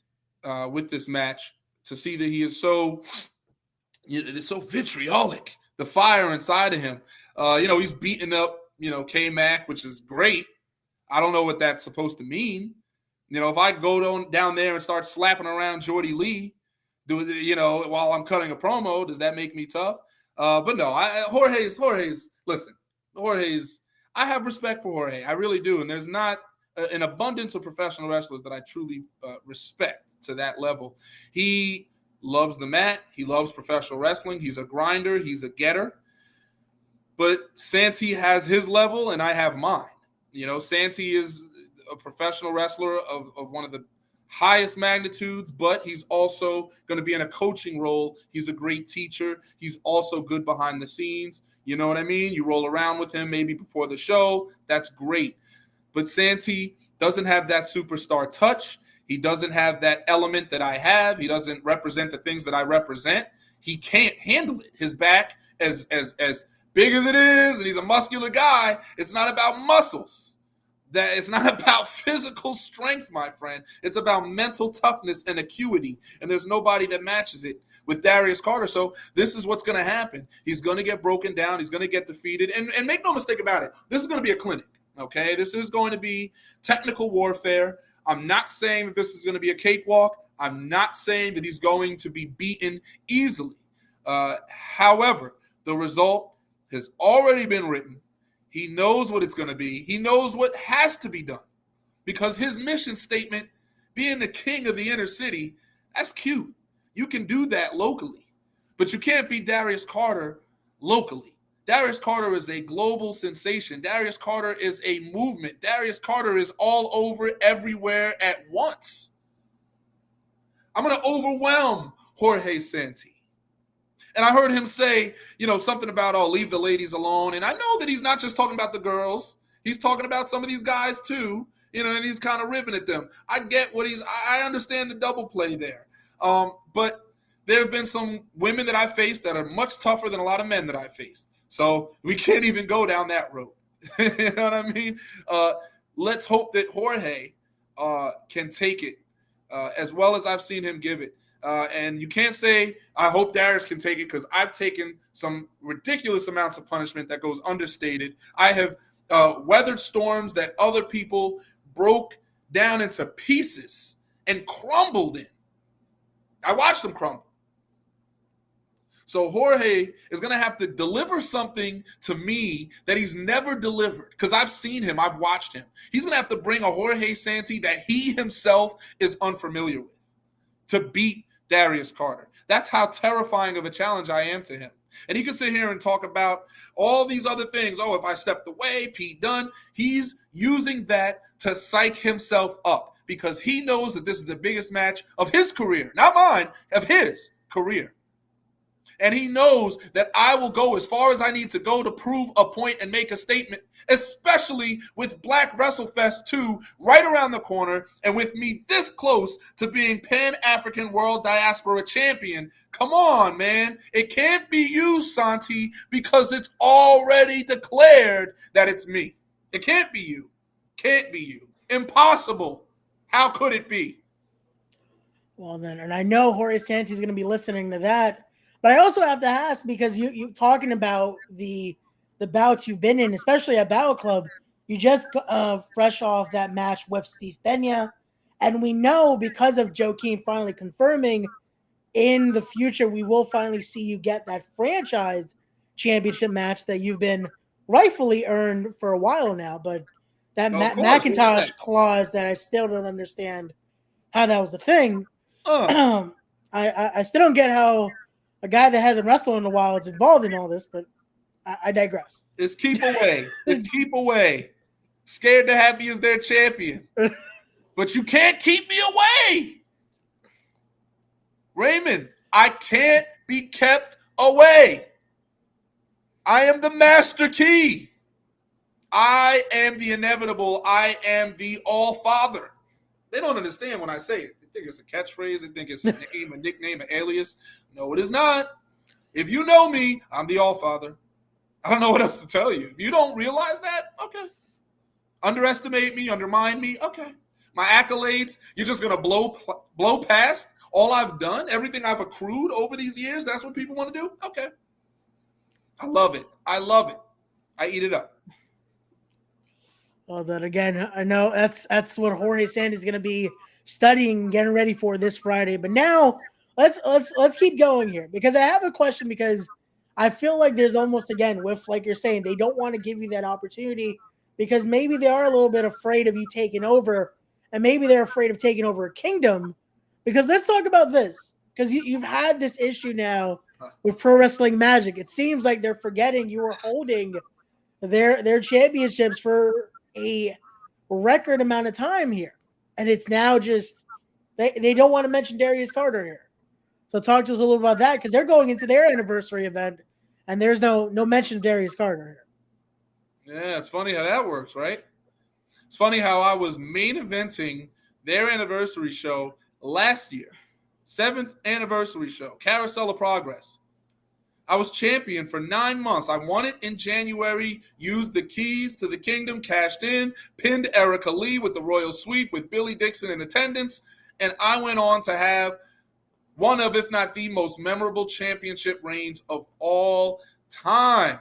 with this match, to see that he is so vitriolic, the fire inside of him. He's beating up, K-Mac, which is great. I don't know what that's supposed to mean. If I go down there and start slapping around Jordy Lee, while I'm cutting a promo, does that make me tough? But no, Jorge's, listen, I have respect for Jorge. I really do. And there's not an abundance of professional wrestlers that I truly respect to that level. He loves the mat. He loves professional wrestling. He's a grinder. He's a getter. But Santi has his level, and I have mine. Santi is a professional wrestler of one of the highest magnitudes, but he's also going to be in a coaching role. He's a great teacher. He's also good behind the scenes. You know what I mean? You roll around with him maybe before the show. That's great. But Santi doesn't have that superstar touch. He doesn't have that element that I have. He doesn't represent the things that I represent. He can't handle it. His back, as big as it is, and he's a muscular guy, it's not about muscles. That it's not about physical strength, my friend. It's about mental toughness and acuity. And there's nobody that matches it with Darius Carter. So this is what's going to happen. He's going to get broken down. He's going to get defeated. And make no mistake about it, this is going to be a clinic, okay? This is going to be technical warfare. I'm not saying that this is going to be a cakewalk. I'm not saying that he's going to be beaten easily. However, the result has already been written. He knows what it's going to be. He knows what has to be done, because his mission statement, being the king of the inner city, that's cute. You can do that locally, but you can't be Darius Carter locally. Darius Carter is a global sensation. Darius Carter is a movement. Darius Carter is all over, everywhere at once. I'm going to overwhelm Jorge Santi. And I heard him say, something about, leave the ladies alone. And I know that he's not just talking about the girls. He's talking about some of these guys too, and he's kind of ribbing at them. I get I understand the double play there. But there have been some women that I've faced that are much tougher than a lot of men that I've faced. So we can't even go down that road. You know what I mean? Let's hope that Jorge can take it as well as I've seen him give it. And you can't say, I hope Darius can take it, because I've taken some ridiculous amounts of punishment that goes understated. I have weathered storms that other people broke down into pieces and crumbled in. I watched them crumble. So Jorge is going to have to deliver something to me that he's never delivered, because I've seen him. I've watched him. He's going to have to bring a Jorge Santi that he himself is unfamiliar with to beat Darius Carter. That's how terrifying of a challenge I am to him. And he can sit here and talk about all these other things. Oh, if I stepped away, Pete Dunne. He's using that to psych himself up because he knows that this is the biggest match of his career, not mine, of his career. And he knows that I will go as far as I need to go to prove a point and make a statement, especially with Black WrestleFest 2 right around the corner and with me this close to being Pan-African World Diaspora Champion. Come on, man. It can't be you, Santi, because it's already declared that it's me. It can't be you. Can't be you. Impossible. How could it be? Well, then, and I know Jorge Santi's going to be listening to that. But I also have to ask, because you talking about the bouts you've been in, especially at Battle Club, you just fresh off that match with Steve Pena, and we know because of Joaquin finally confirming in the future we will finally see you get that franchise championship match that you've been rightfully earned for a while now. But that Macintosh clause that I still don't understand how that was a thing. I still don't get how a guy that hasn't wrestled in a while is involved in all this, but I digress. It's keep away. It's keep away. Scared to have me as their champion. But you can't keep me away. Raymond, I can't be kept away. I am the master key. I am the inevitable. I am the all-father. They don't understand when I say it. They think it's a catchphrase. They think it's a name, a nickname, an alias. No, it is not. If you know me, I'm the all-father. I don't know what else to tell you. If you don't realize that, okay. Underestimate me, undermine me, okay. My accolades, you're just going to blow past all I've done, everything I've accrued over these years. That's what people want to do? Okay. I love it. I love it. I eat it up. Well, then again, I know that's what Jorge Santi's going to be studying, getting ready for this Friday. But now let's keep going here, because I have a question, because I feel like there's almost, again, with, like you're saying, they don't want to give you that opportunity because maybe they are a little bit afraid of you taking over, and maybe they're afraid of taking over a kingdom. Because let's talk about this, because you've had this issue now with Pro Wrestling Magic. It seems like they're forgetting you were holding their championships for a record amount of time here, and it's now just they don't want to mention Darius Carter here. So talk to us a little about that, because they're going into their anniversary event, and there's no mention of Darius Carter here. Yeah, it's funny how that works, right? It's funny how I was main eventing their anniversary show last year, 7th anniversary show, Carousel of Progress. I was champion for 9 months. I won it in January, used the keys to the kingdom, cashed in, pinned Erica Lee with the royal sweep with Billy Dixon in attendance, and I went on to have one of, if not the most memorable championship reigns of all time.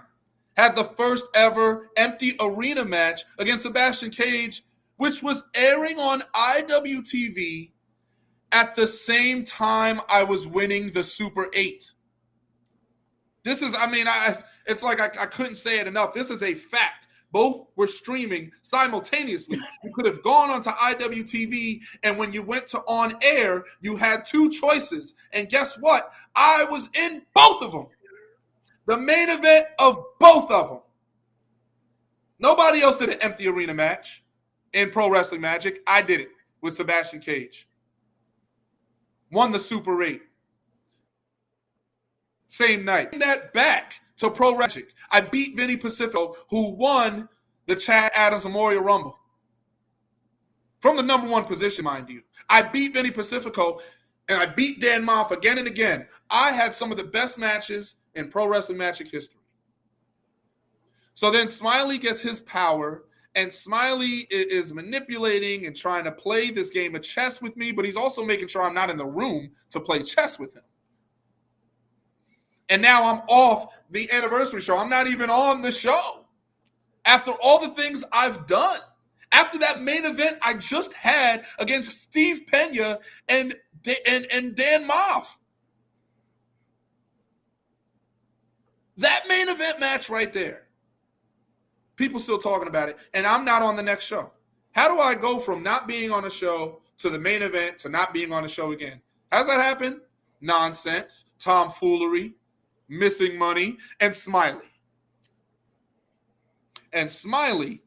Had the first ever empty arena match against Sebastian Cage, which was airing on IWTV at the same time I was winning the Super 8. This is, it's like I couldn't say it enough. This is a fact. Both were streaming simultaneously. You could have gone onto IWTV, and when you went to on air, you had two choices. And guess what? I was in both of them. The main event of both of them. Nobody else did an empty arena match in Pro Wrestling Magic. I did it with Sebastian Cage. Won the Super 8. Same night. That back to Pro Wrestling. I beat Vinny Pacifico, who won the Chad Adams Memorial Rumble. From the number one position, mind you. I beat Vinny Pacifico, and I beat Dan Moff again and again. I had some of the best matches in Pro Wrestling Magic history. So then Smiley gets his power, and Smiley is manipulating and trying to play this game of chess with me, but he's also making sure I'm not in the room to play chess with him. And now I'm off the anniversary show. I'm not even on the show. After all the things I've done. After that main event I just had against Steve Pena and Dan Moff. That main event match right there. People still talking about it. And I'm not on the next show. How do I go from not being on a show to the main event to not being on a show again? How does that happen? Nonsense. Tomfoolery. Missing Money, and Smiley. And Smiley,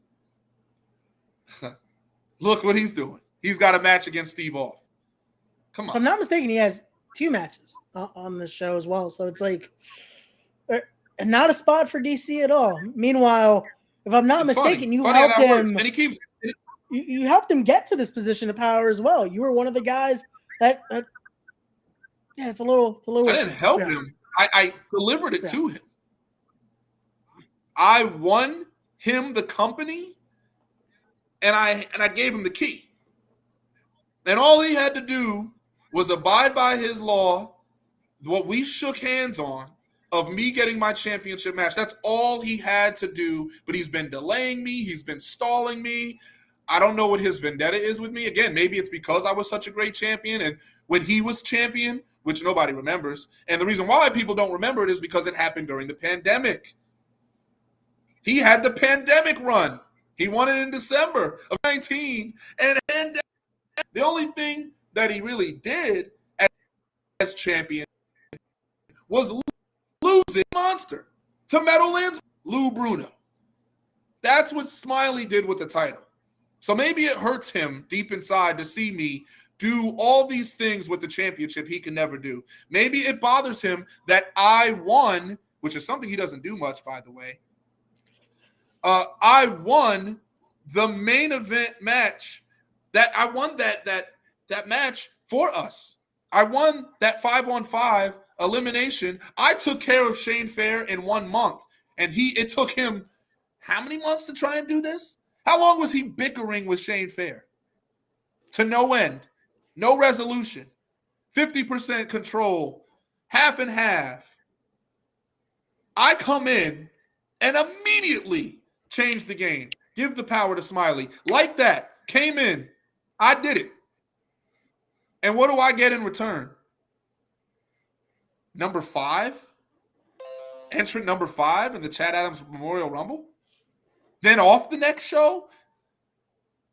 look what he's doing. He's got a match against Steve Off. Come on. If I'm not mistaken, he has 2 matches on the show as well. So it's like not a spot for DC at all. Meanwhile, if I'm not mistaken, you helped him. And he keeps. You helped him get to this position of power as well. You were one of the guys that yeah, it's a little. I didn't help him. I delivered it to him. I won him the company, and I gave him the key. And all he had to do was abide by his law, what we shook hands on, of me getting my championship match. That's all he had to do, but he's been delaying me. He's been stalling me. I don't know what his vendetta is with me. Again, maybe it's because I was such a great champion, and when he was champion, which nobody remembers, and the reason why people don't remember it is because it happened during the pandemic. He had the pandemic run. He won it in December of 19, and the only thing that he really did as champion was losing Monster to Meadowlands Lou Bruno. That's what Smiley did with the title. So maybe it hurts him deep inside to see me do all these things with the championship he can never do. Maybe it bothers him that I won, which is something he doesn't do much, by the way. I won the main event match. That I won that match for us. I won that 5-on-5 elimination. I took care of Shane Fair in 1 month, and it took him how many months to try and do this? How long was he bickering with Shane Fair? To no end, no resolution, 50% control, half and half. I come in and immediately change the game, give the power to Smiley like that. Came in, I did it. And what do I get in return? Number 5? Entrant number 5 in the Chad Adams Memorial Rumble? Then off the next show?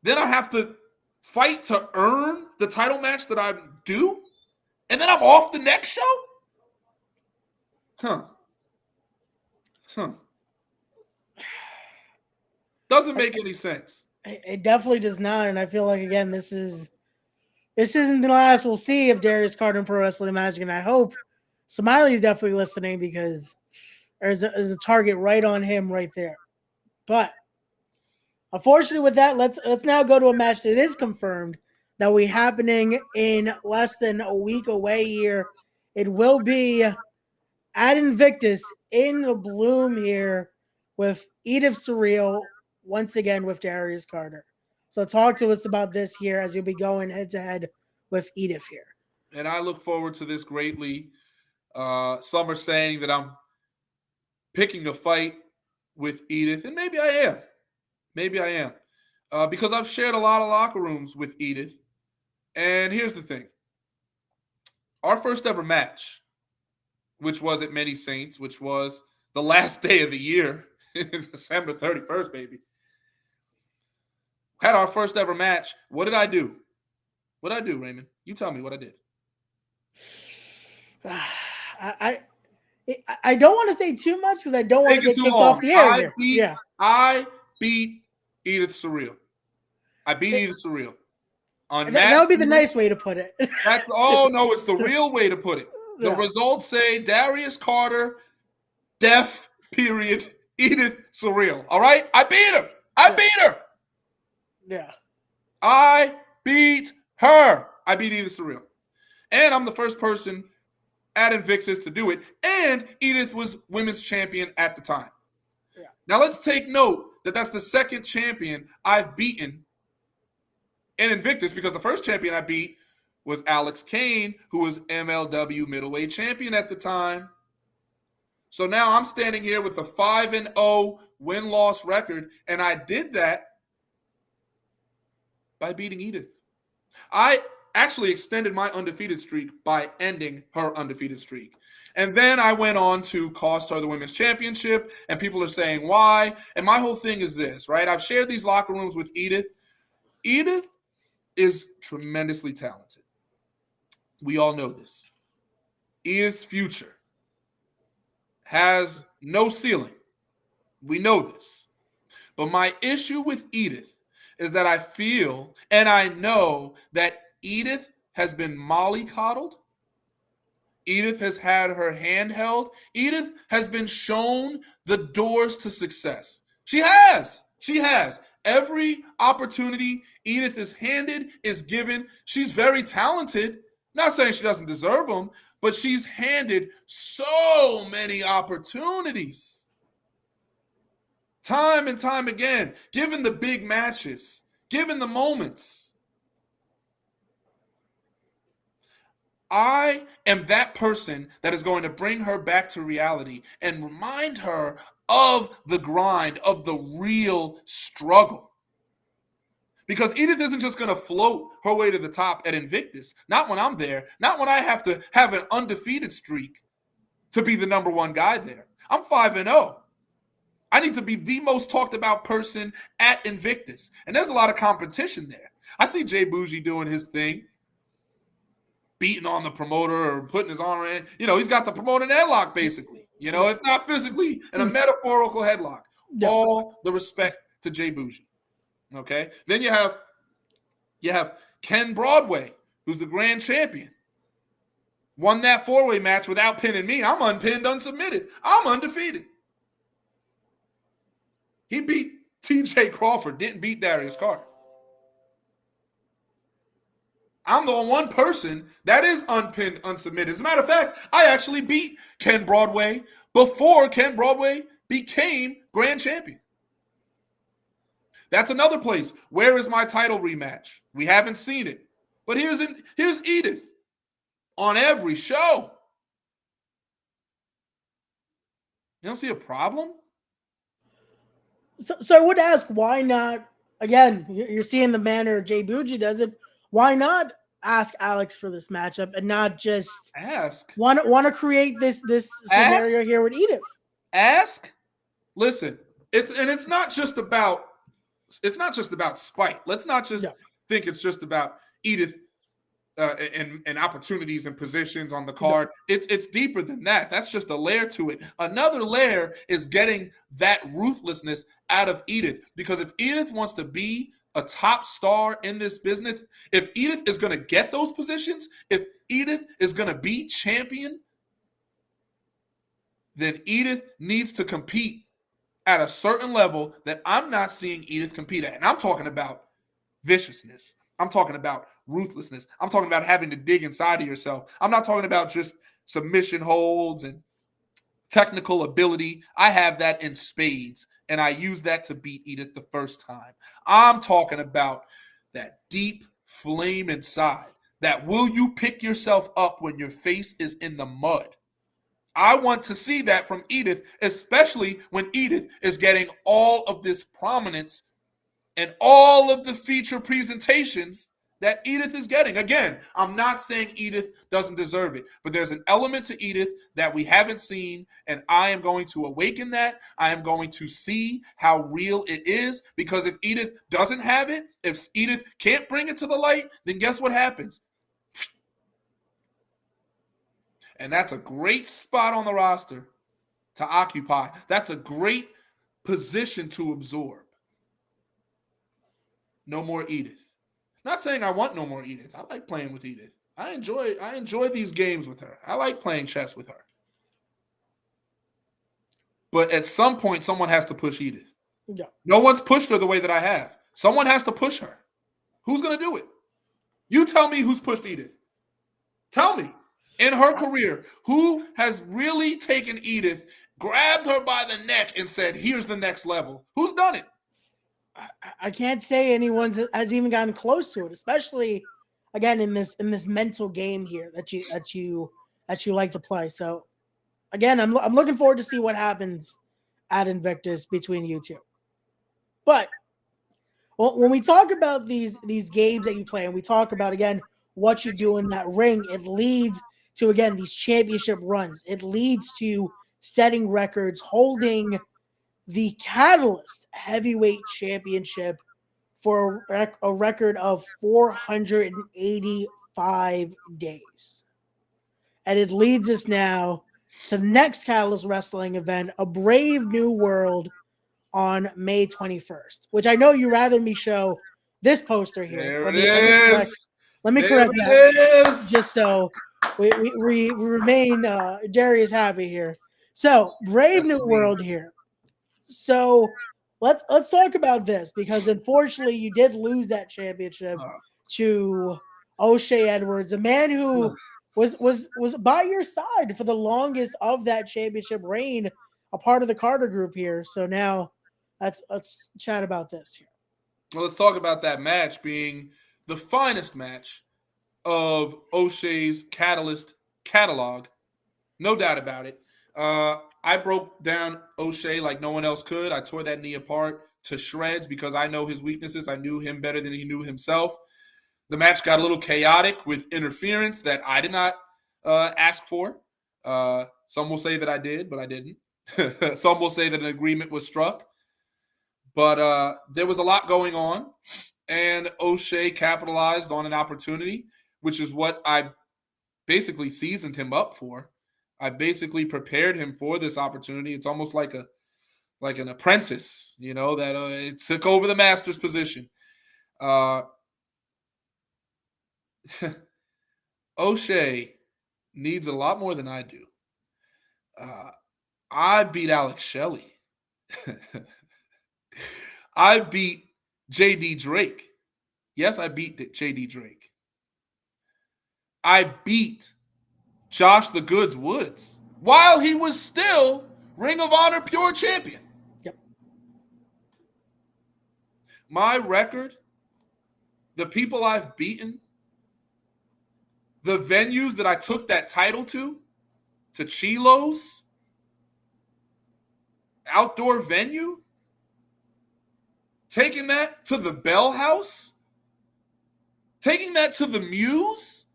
Then I have to fight to earn the title match that I'm due? And then I'm off the next show? Doesn't make any sense. It definitely does not, and I feel like, again, this isn't the last we'll see of Darius Carter in Pro Wrestling Magic, and I hope Smiley's definitely listening because there's a target right on him right there. But unfortunately with that, let's now go to a match that is confirmed that will be happening in less than a week away here. It will be at Invictus in the Bloom here with Edith Surreal, once again with Darius Carter. So talk to us about this here as you'll be going head-to-head with Edith here. And I look forward to this greatly. Some are saying that I'm picking a fight with Edith, and maybe I am. Because I've shared a lot of locker rooms with Edith. And here's the thing. Our first ever match, which was at Many Saints, which was the last day of the year, December 31st, baby. Had our first ever match. What did I do? What did I do, Raymond? You tell me what I did. I don't want to say too much because I don't want to get kicked off the air here. I beat Edith Surreal. Edith Surreal. That would be the nice way to put it. It's the real way to put it. The results say Darius Carter, Def, period, Edith Surreal. All right? I beat her. Beat her. Yeah. I beat her. I beat Edith Surreal. And I'm the first person at Invictus to do it. And Edith was women's champion at the time. Yeah. Now let's take note that that's the second champion I've beaten in Invictus, because the first champion I beat was Alex Kane, who was MLW middleweight champion at the time. So now I'm standing here with a 5-0 win-loss record, and I did that by beating Edith. I actually extended my undefeated streak by ending her undefeated streak. And then I went on to cost her the women's championship, and people are saying why. And my whole thing is this, right? I've shared these locker rooms with Edith. Edith is tremendously talented. We all know this. Edith's future has no ceiling. We know this. But my issue with Edith is that I feel and I know that Edith has been mollycoddled. Edith has had her hand held. Edith has been shown the doors to success. She has. She has. Every opportunity Edith is handed is given. She's very talented. Not saying she doesn't deserve them, but she's handed so many opportunities. Time and time again, given the big matches, given the moments. I am that person that is going to bring her back to reality and remind her of the grind, of the real struggle. Because Edith isn't just going to float her way to the top at Invictus. Not when I'm there. Not when I have to have an undefeated streak to be the number one guy there. I'm 5-0. I need to be the most talked about person at Invictus. And there's a lot of competition there. I see Jay Bougie doing his thing, beating on the promoter or putting his arm in. You know, he's got the promoter in a headlock, basically. You know, if not physically, in a metaphorical headlock. All the respect to Jay Bougie. Okay? Then you have Ken Broadway, who's the grand champion. Won that four-way match without pinning me. I'm unpinned, unsubmitted. I'm undefeated. He beat T.J. Crawford, didn't beat Darius Carter. I'm the one person that is unpinned, unsubmitted. As a matter of fact, I actually beat Ken Broadway before Ken Broadway became grand champion. That's another place. Where is my title rematch? We haven't seen it. But here's Edith on every show. You don't see a problem? So I would ask, why not? Again, you're seeing the manner Jay Bougie does it. Why not ask Alex for this matchup and not just ask? Want to create this scenario here with Edith? Ask. Listen, it's not just about spite. Let's not just think it's just about Edith and opportunities and positions on the card. It's deeper than that. That's just a layer to it. Another layer is getting that ruthlessness out of Edith, because if Edith wants to be a top star in this business, if Edith is going to get those positions, if Edith is going to be champion, then Edith needs to compete at a certain level that I'm not seeing Edith compete at. And I'm talking about viciousness. I'm talking about ruthlessness. I'm talking about having to dig inside of yourself. I'm not talking about just submission holds and technical ability. I have that in spades, and I use that to beat Edith the first time. I'm talking about that deep flame inside, that will you pick yourself up when your face is in the mud? I want to see that from Edith, especially when Edith is getting all of this prominence and all of the feature presentations that Edith is getting. Again, I'm not saying Edith doesn't deserve it, but there's an element to Edith that we haven't seen, and I am going to awaken that. I am going to see how real it is, because if Edith doesn't have it, if Edith can't bring it to the light, then guess what happens? And that's a great spot on the roster to occupy. That's a great position to absorb. No more Edith. Not saying I want no more Edith. I like playing with Edith. I enjoy these games with her. I like playing chess with her. But at some point, someone has to push Edith. Yeah. No one's pushed her the way that I have. Someone has to push her. Who's going to do it? You tell me who's pushed Edith. Tell me. In her career, who has really taken Edith, grabbed her by the neck, and said, here's the next level? Who's done it? I can't say anyone has even gotten close to it, especially again in this mental game here that you like to play. So again, I'm looking forward to see what happens at Invictus between you two. But when we talk about these games that you play, and we talk about again what you do in that ring, it leads to again these championship runs. It leads to setting records, holding the Catalyst Heavyweight Championship for a record of 485 days. And it leads us now to the next Catalyst Wrestling event, A Brave New World, on May 21st, which I know you rather me show this poster here. There Let it me correct. is. Let me There correct it that, is. just so we remain Darius happy here. So Brave New World here. So let's talk about this, because unfortunately you did lose that championship to O'Shea Edwards, a man who was by your side for the longest of that championship reign, a part of the Carter group here. So now let's chat about this here. Well, let's talk about that match being the finest match of O'Shea's Catalyst catalog. No doubt about it. I broke down O'Shea like no one else could. I tore that knee apart to shreds because I know his weaknesses. I knew him better than he knew himself. The match got a little chaotic with interference that I did not ask for. Some will say that I did, but I didn't. Some will say that an agreement was struck. But there was a lot going on, and O'Shea capitalized on an opportunity, which is what I basically seasoned him up for. I basically prepared him for this opportunity. It's almost like an apprentice, that it took over the master's position. O'Shea needs a lot more than I do. I beat Alex Shelley. I beat J.D. Drake. Yes, I beat J.D. Drake. I beat Josh the Goods Woods while he was still Ring of Honor Pure Champion. Yep. My record, the people I've beaten, the venues that I took that title to Chilo's, outdoor venue, taking that to the Bell House, taking that to the Muse.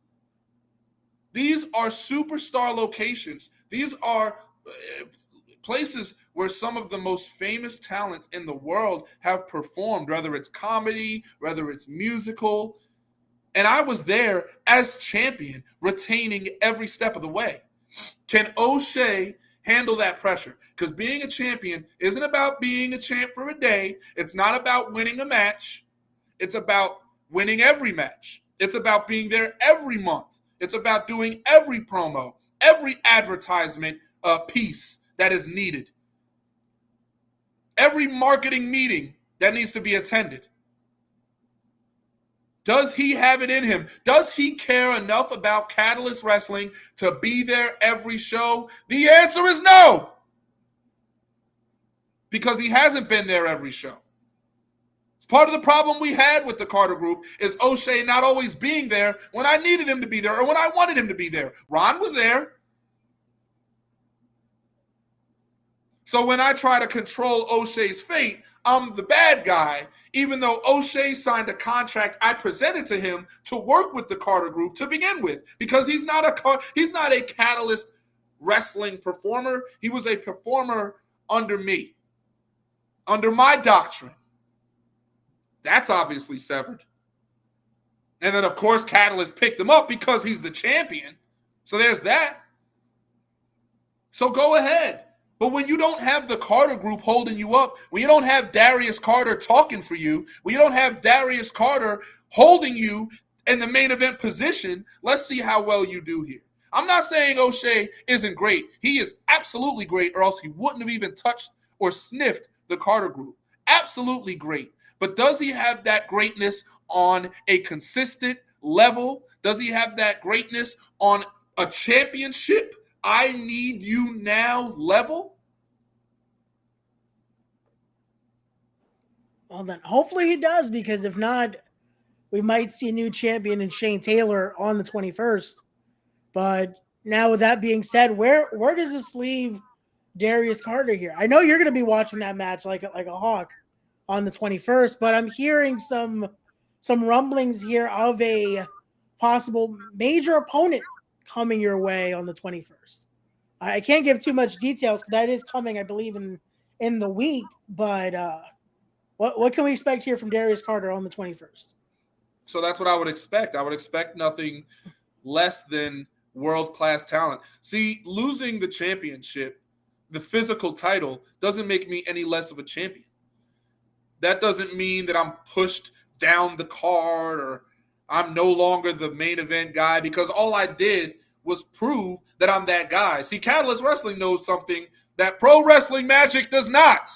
These are superstar locations. These are places where some of the most famous talent in the world have performed, whether it's comedy, whether it's musical. And I was there as champion, retaining every step of the way. Can O'Shea handle that pressure? Because being a champion isn't about being a champ for a day. It's not about winning a match. It's about winning every match. It's about being there every month. It's about doing every promo, every advertisement piece that is needed, every marketing meeting that needs to be attended. Does he have it in him? Does he care enough about Catalyst Wrestling to be there every show? The answer is no, because he hasn't been there every show. It's part of the problem we had with the Carter Group is O'Shea not always being there when I needed him to be there or when I wanted him to be there. Ron was there. So when I try to control O'Shea's fate, I'm the bad guy, even though O'Shea signed a contract I presented to him to work with the Carter Group to begin with, because he's not a Catalyst Wrestling performer. He was a performer under me, under my doctrine. That's obviously severed. And then, of course, Catalyst picked him up because he's the champion. So there's that. So go ahead. But when you don't have the Carter Group holding you up, when you don't have Darius Carter talking for you, when you don't have Darius Carter holding you in the main event position, let's see how well you do here. I'm not saying O'Shea isn't great. He is absolutely great, or else he wouldn't have even touched or sniffed the Carter Group. Absolutely great. But does he have that greatness on a consistent level? Does he have that greatness on a championship, I need you now level? Well, then hopefully he does, because if not, we might see a new champion in Shane Taylor on the 21st. But now, with that being said, where does this leave Darius Carter here? I know you're going to be watching that match like a hawk on the 21st, but I'm hearing some rumblings here of a possible major opponent coming your way on the 21st. I can't give too much details, because that is coming, I believe, in the week. But what can we expect here from Darius Carter on the 21st? So that's what I would expect. I would expect nothing less than world-class talent. See, losing the championship, the physical title, doesn't make me any less of a champion. That doesn't mean that I'm pushed down the card or I'm no longer the main event guy, because all I did was prove that I'm that guy. See, Catalyst Wrestling knows something that Pro Wrestling Magic does not.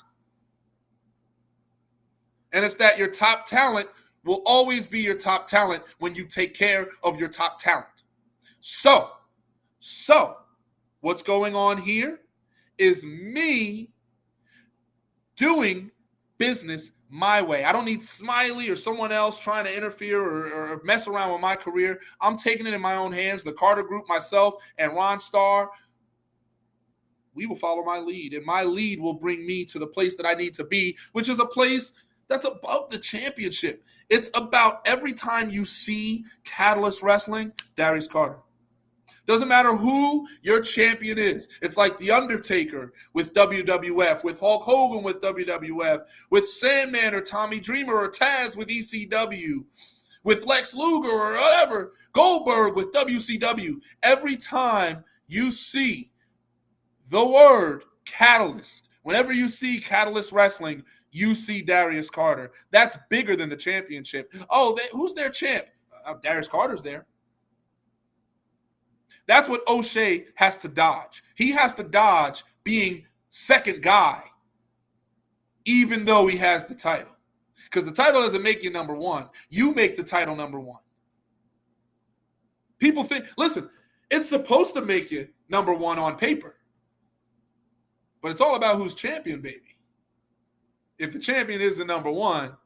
And it's that your top talent will always be your top talent when you take care of your top talent. So what's going on here is me doing business my way. I don't need Smiley or someone else trying to interfere or mess around with my career. I'm taking it in my own hands. The Carter Group, myself, and Ron Starr, we will follow my lead, and my lead will bring me to the place that I need to be, which is a place that's above the championship. It's about every time you see Catalyst Wrestling, Darius Carter. Doesn't matter who your champion is. It's like The Undertaker with WWF, with Hulk Hogan with WWF, with Sandman or Tommy Dreamer or Taz with ECW, with Lex Luger or whatever, Goldberg with WCW. Every time you see the word Catalyst, whenever you see Catalyst Wrestling, you see Darius Carter. That's bigger than the championship. Oh, who's their champ? Darius Carter's there. That's what O'Shea has to dodge. He has to dodge being second guy, even though he has the title. Because the title doesn't make you number one. You make the title number one. People think, listen, it's supposed to make you number one on paper. But it's all about who's champion, baby. If the champion isn't number one,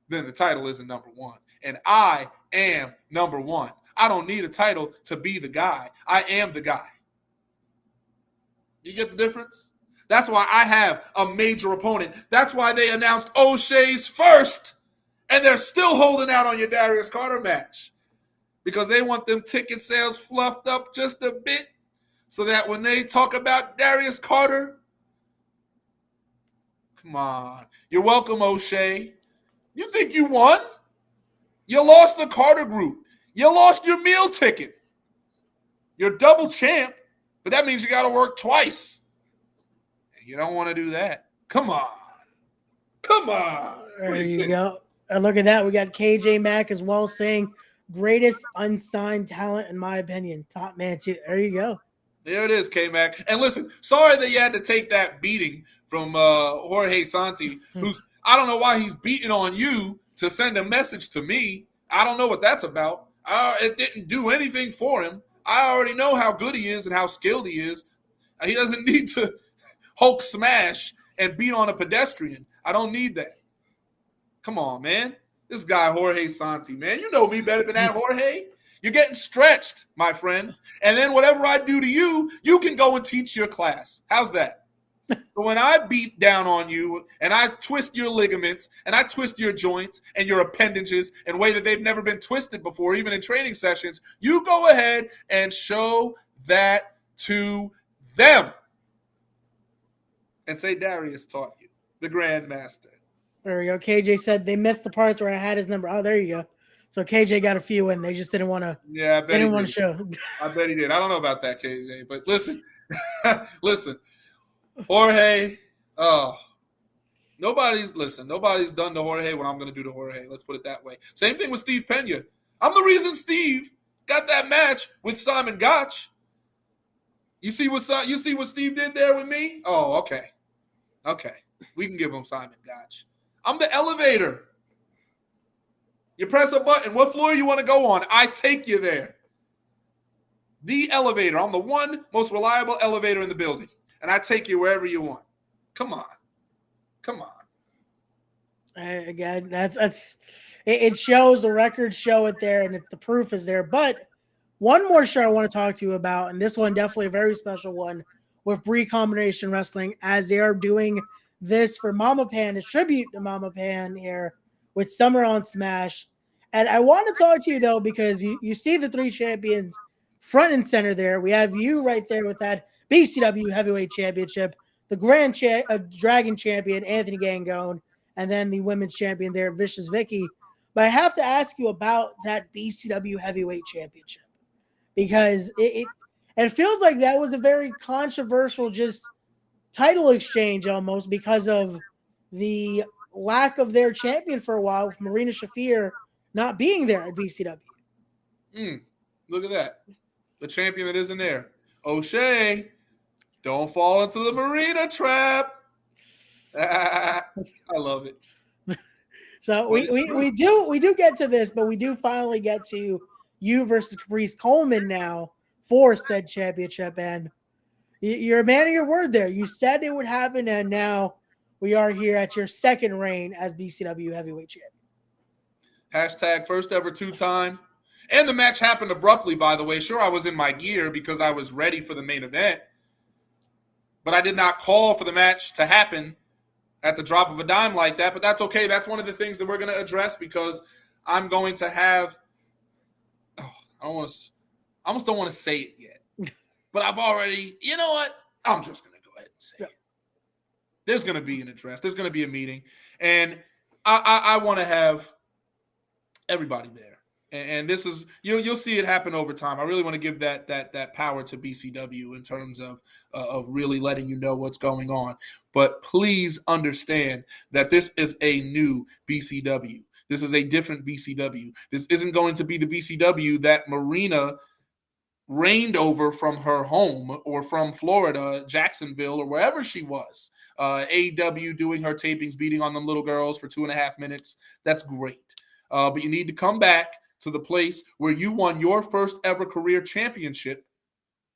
then the title isn't number one. And I am number one. I don't need a title to be the guy. I am the guy. You get the difference? That's why I have a major opponent. That's why they announced O'Shea's first, and they're still holding out on your Darius Carter match because they want them ticket sales fluffed up just a bit so that when they talk about Darius Carter, come on. You're welcome, O'Shea. You think you won? You lost the Carter Group. You lost your meal ticket. You're double champ, but that means you got to work twice. And you don't want to do that. Come on. Come on. There you go. Look at that. We got KJ Mack as well saying greatest unsigned talent, in my opinion. Top man, too. There you go. There it is, K-Mac. And listen, sorry that you had to take that beating from Jorge Santi, who's, I don't know why he's beating on you to send a message to me. I don't know what that's about. It didn't do anything for him. I already know how good he is and how skilled he is. He doesn't need to Hulk smash and beat on a pedestrian. I don't need that. Come on, man. This guy, Jorge Santi, man. You know me better than that, Jorge. You're getting stretched, my friend. And then whatever I do to you, you can go and teach your class. How's that? So when I beat down on you and I twist your ligaments and I twist your joints and your appendages in a way that they've never been twisted before, even in training sessions, you go ahead and show that to them. And say Darius taught you, the Grandmaster. There we go. KJ said they missed the parts where I had his number. Oh, there you go. So KJ got a few in. They just didn't want to. Yeah, I bet they didn't want to show. I bet he did. I don't know about that, KJ. But listen, listen. Jorge, nobody's done to Jorge what I'm going to do to Jorge. Let's put it that way. Same thing with Steve Pena. I'm the reason Steve got that match with Simon Gotch. You see what Steve did there with me? Oh, okay. Okay. We can give him Simon Gotch. I'm the elevator. You press a button. What floor you want to go on? I take you there. The elevator. I'm the one most reliable elevator in the building. And I take you wherever you want. Come on. Come on. Again, it shows, the records show it there, and the proof is there. But one more show I want to talk to you about, and this one definitely a very special one with Bree Combination Wrestling, as they are doing this for Mama Pan, a tribute to Mama Pan here with Summer on Smash. And I want to talk to you, though, because you see the three champions front and center there. We have you right there with that BCW Heavyweight Championship, the Dragon Champion, Anthony Gangone, and then the Women's Champion there, Vicious Vicky. But I have to ask you about that BCW Heavyweight Championship, because it feels like that was a very controversial just title exchange almost because of the lack of their champion for a while with Marina Shafir not being there at BCW. Look at that. The champion that isn't there. O'Shea, don't fall into the Marina trap. I love it. So we do get to this, but we do finally get to you versus Caprice Coleman now for said championship. And you're a man of your word there. You said it would happen, and now we are here at your second reign as BCW heavyweight champion. Hashtag first ever 2-time. And the match happened abruptly, by the way. Sure, I was in my gear because I was ready for the main event. But I did not call for the match to happen at the drop of a dime like that. But that's okay. That's one of the things that we're going to address because I'm going to have – I almost don't want to say it yet. But I've already – you know what? I'm just going to go ahead and say it. There's going to be an address. There's going to be a meeting. And I want to have everybody there. And this is you'll see it happen over time. I really want to give that power to BCW in terms of really letting you know what's going on. But please understand that this is a new BCW. This is a different BCW. This isn't going to be the BCW that Marina reigned over from her home or from Florida, Jacksonville, or wherever she was. AEW doing her tapings, beating on them little girls for 2.5 minutes. That's great. But you need to come back to the place where you won your first ever first championship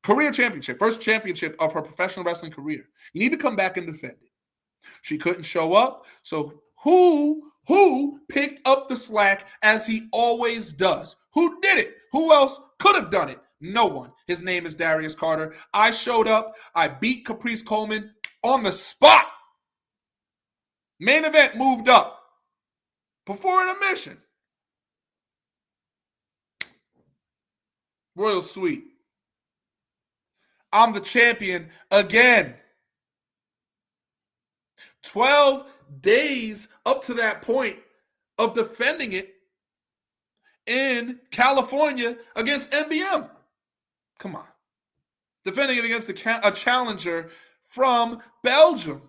of her professional wrestling career. You need to come back and defend it. She couldn't show up, so who picked up the slack as he always does? Who did it? Who else could have done it? No one. His name is Darius Carter. I showed up. I beat Caprice Coleman on the spot. Main event moved up before intermission. Royal Sweet. I'm the champion again. 12 days up to that point of defending it in California against MBM. Come on. Defending it against a challenger from Belgium.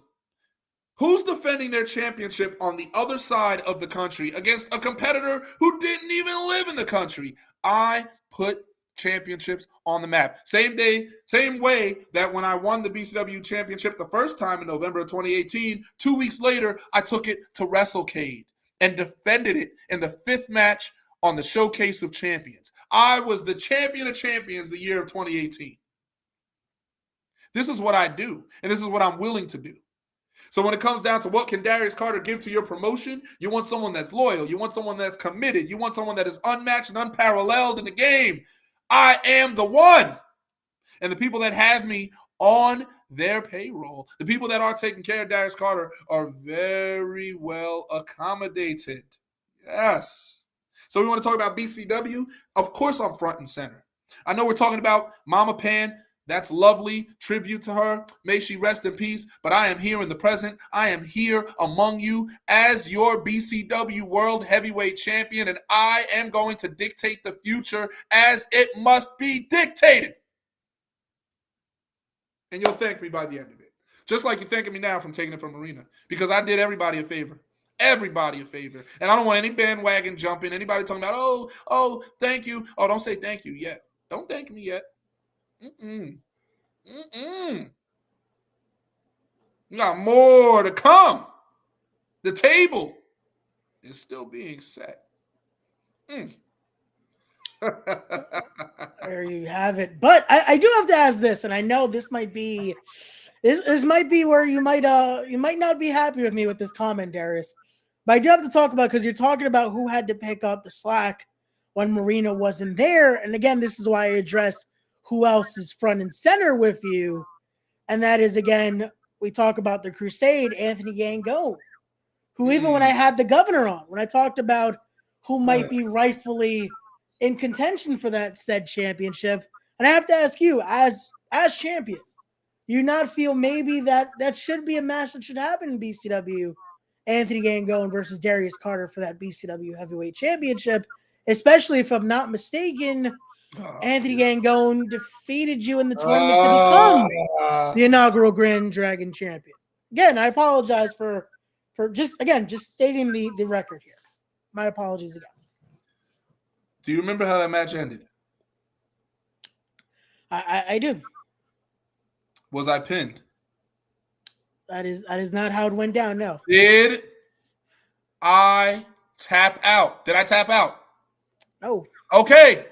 Who's defending their championship on the other side of the country against a competitor who didn't even live in the country? I put championships on the map. Same day, same way that when I won the BCW championship the first time in November of 2018, 2 weeks later, I took it to WrestleCade and defended it in the 5th match on the Showcase of Champions. I was the champion of champions the year of 2018. This is what I do, and this is what I'm willing to do. So when it comes down to what can Darius Carter give to your promotion, you want someone that's loyal. You want someone that's committed. You want someone that is unmatched and unparalleled in the game. I am the one. And the people that have me on their payroll, the people that are taking care of Darius Carter are very well accommodated. Yes. So we want to talk about BCW. Of course, I'm front and center. I know we're talking about Mama Pan. That's lovely. Tribute to her. May she rest in peace. But I am here in the present. I am here among you as your BCW World Heavyweight Champion, and I am going to dictate the future as it must be dictated. And you'll thank me by the end of it. Just like you're thanking me now from taking it from Marina, because I did everybody a favor. Everybody a favor. And I don't want any bandwagon jumping. Anybody talking about, oh, thank you. Oh, don't say thank you yet. Don't thank me yet. You got more to come. The table is still being set. There you have it. But I do have to ask this, and I know this might be where you might not be happy with me with this comment, Darius. But I do have to talk about, because you're talking about who had to pick up the slack when Marina wasn't there. And again, this is why I address who else is front and center with you. And that is, again, we talk about the Crusade, Anthony Gangone, who even when I had the governor on, when I talked about who might be rightfully in contention for that said championship, and I have to ask you, as champion, you not feel maybe that should be a match that should happen in BCW, Anthony Gangone versus Darius Carter for that BCW Heavyweight Championship, especially if I'm not mistaken, Anthony Gangone defeated you in the tournament to become the inaugural Grand Dragon champion. Again, I apologize for just stating the record here. My apologies again. Do you remember how that match ended? I do. Was I pinned? That is not how it went down. No. Did I tap out? Did I tap out? No. Okay.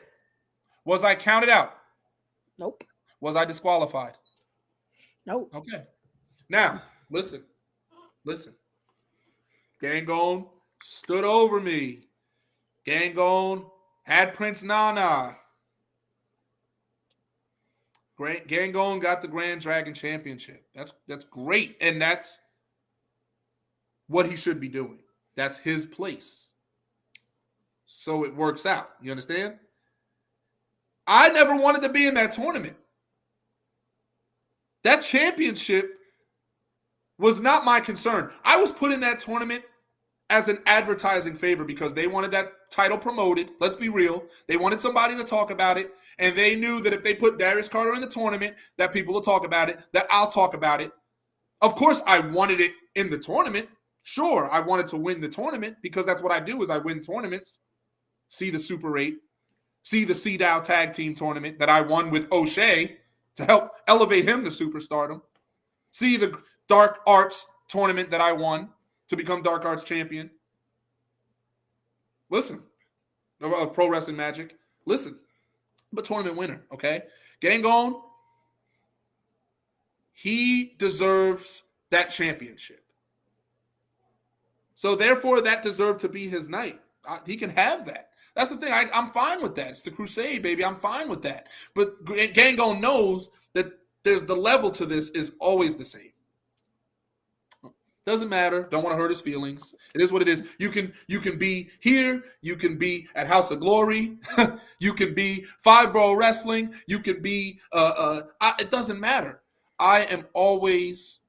Was I counted out? Nope. Was I disqualified? Nope. Okay. Now, listen. Gangone stood over me. Gangone had Prince Nana. Gangone got the Grand Dragon Championship. That's great. And that's what he should be doing. That's his place. So it works out. You understand? I never wanted to be in that tournament. That championship was not my concern. I was put in that tournament as an advertising favor because they wanted that title promoted. Let's be real. They wanted somebody to talk about it, and they knew that if they put Darius Carter in the tournament, that people will talk about it, that I'll talk about it. Of course, I wanted it in the tournament. Sure, I wanted to win the tournament because that's what I do is I win tournaments. See the Super 8. See the CDAO Tag Team Tournament that I won with O'Shea to help elevate him to superstardom. See the Dark Arts Tournament that I won to become Dark Arts Champion. Listen, Pro Wrestling Magic. Listen, I'm a tournament winner, okay? Gangone, he deserves that championship. So therefore, that deserved to be his night. He can have that. That's the thing. I'm fine with that. It's the Crusade, baby. I'm fine with that. But Gangone knows that there's the level to this is always the same. Doesn't matter. Don't want to hurt his feelings. It is what it is. You can be here. You can be at House of Glory. You can be Five Borough Wrestling. You can be. It doesn't matter. I am always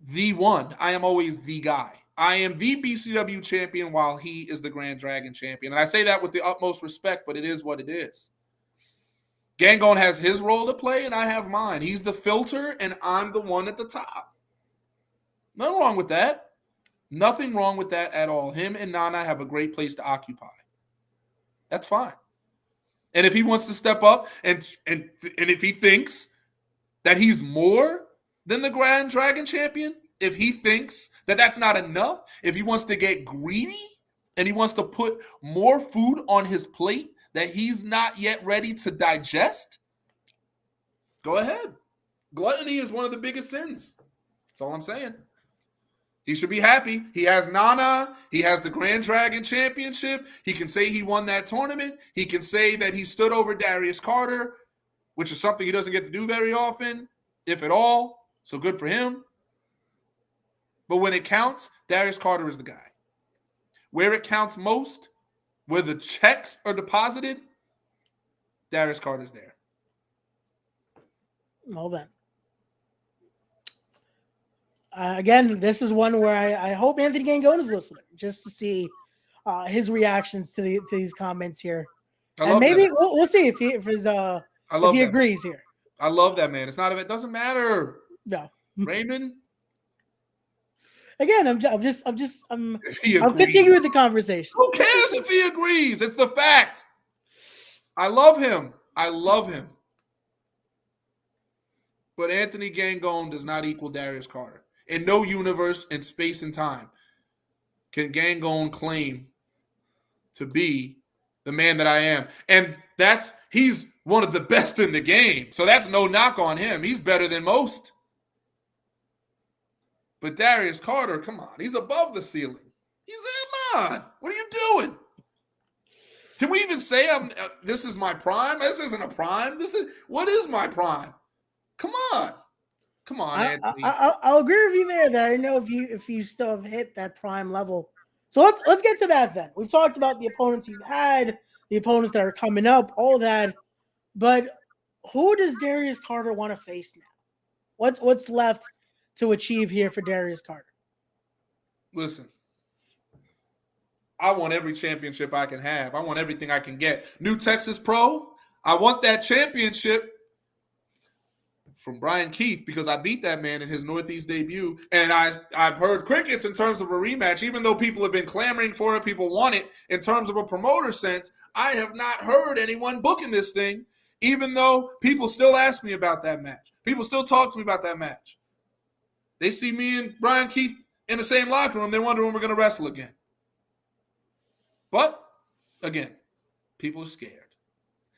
the one. I am always the guy. I am the BCW champion while he is the Grand Dragon champion. And I say that with the utmost respect, but it is what it is. Gangone has his role to play, and I have mine. He's the filter, and I'm the one at the top. Nothing wrong with that. Nothing wrong with that at all. Him and Nana have a great place to occupy. That's fine. And if he wants to step up and if he thinks that he's more than the Grand Dragon champion, if he thinks that that's not enough, if he wants to get greedy and he wants to put more food on his plate that he's not yet ready to digest, go ahead. Gluttony is one of the biggest sins. That's all I'm saying. He should be happy. He has Nana. He has the Grand Dragon Championship. He can say he won that tournament. He can say that he stood over Darius Carter, which is something he doesn't get to do very often, if at all. So good for him. But when it counts, Darius Carter is the guy. Where it counts most, where the checks are deposited, Darius Carter's there. All that. Again, this is one where I hope Anthony Gangone is listening, just to see his reactions to these comments here, and maybe we'll see if he agrees here. I love that, man. It doesn't matter. No, Raymond. Again, I'm continuing the conversation. Who cares if he agrees? It's the fact. I love him. But Anthony Gangone does not equal Darius Carter. In no universe, in space and time, can Gangone claim to be the man that I am. And he's one of the best in the game. So that's no knock on him. He's better than most. But Darius Carter, come on. He's above the ceiling. Come on. What are you doing? Can we even say this is my prime? This isn't a prime. What is my prime? Come on. Come on, Anthony. I'll agree with you there that I know if you still have hit that prime level. So let's get to that then. We've talked about the opponents you've had, the opponents that are coming up, all that. But who does Darius Carter want to face now? What's left to achieve here for Darius Carter? Listen, I want every championship I can have. I want everything I can get. New Texas Pro, I want that championship from Brian Keith because I beat that man in his Northeast debut. And I've heard crickets in terms of a rematch, even though people have been clamoring for it, people want it. In terms of a promoter sense, I have not heard anyone booking this thing, even though people still ask me about that match. People still talk to me about that match. They see me and Brian Keith in the same locker room. They wonder when we're going to wrestle again. But, again, people are scared.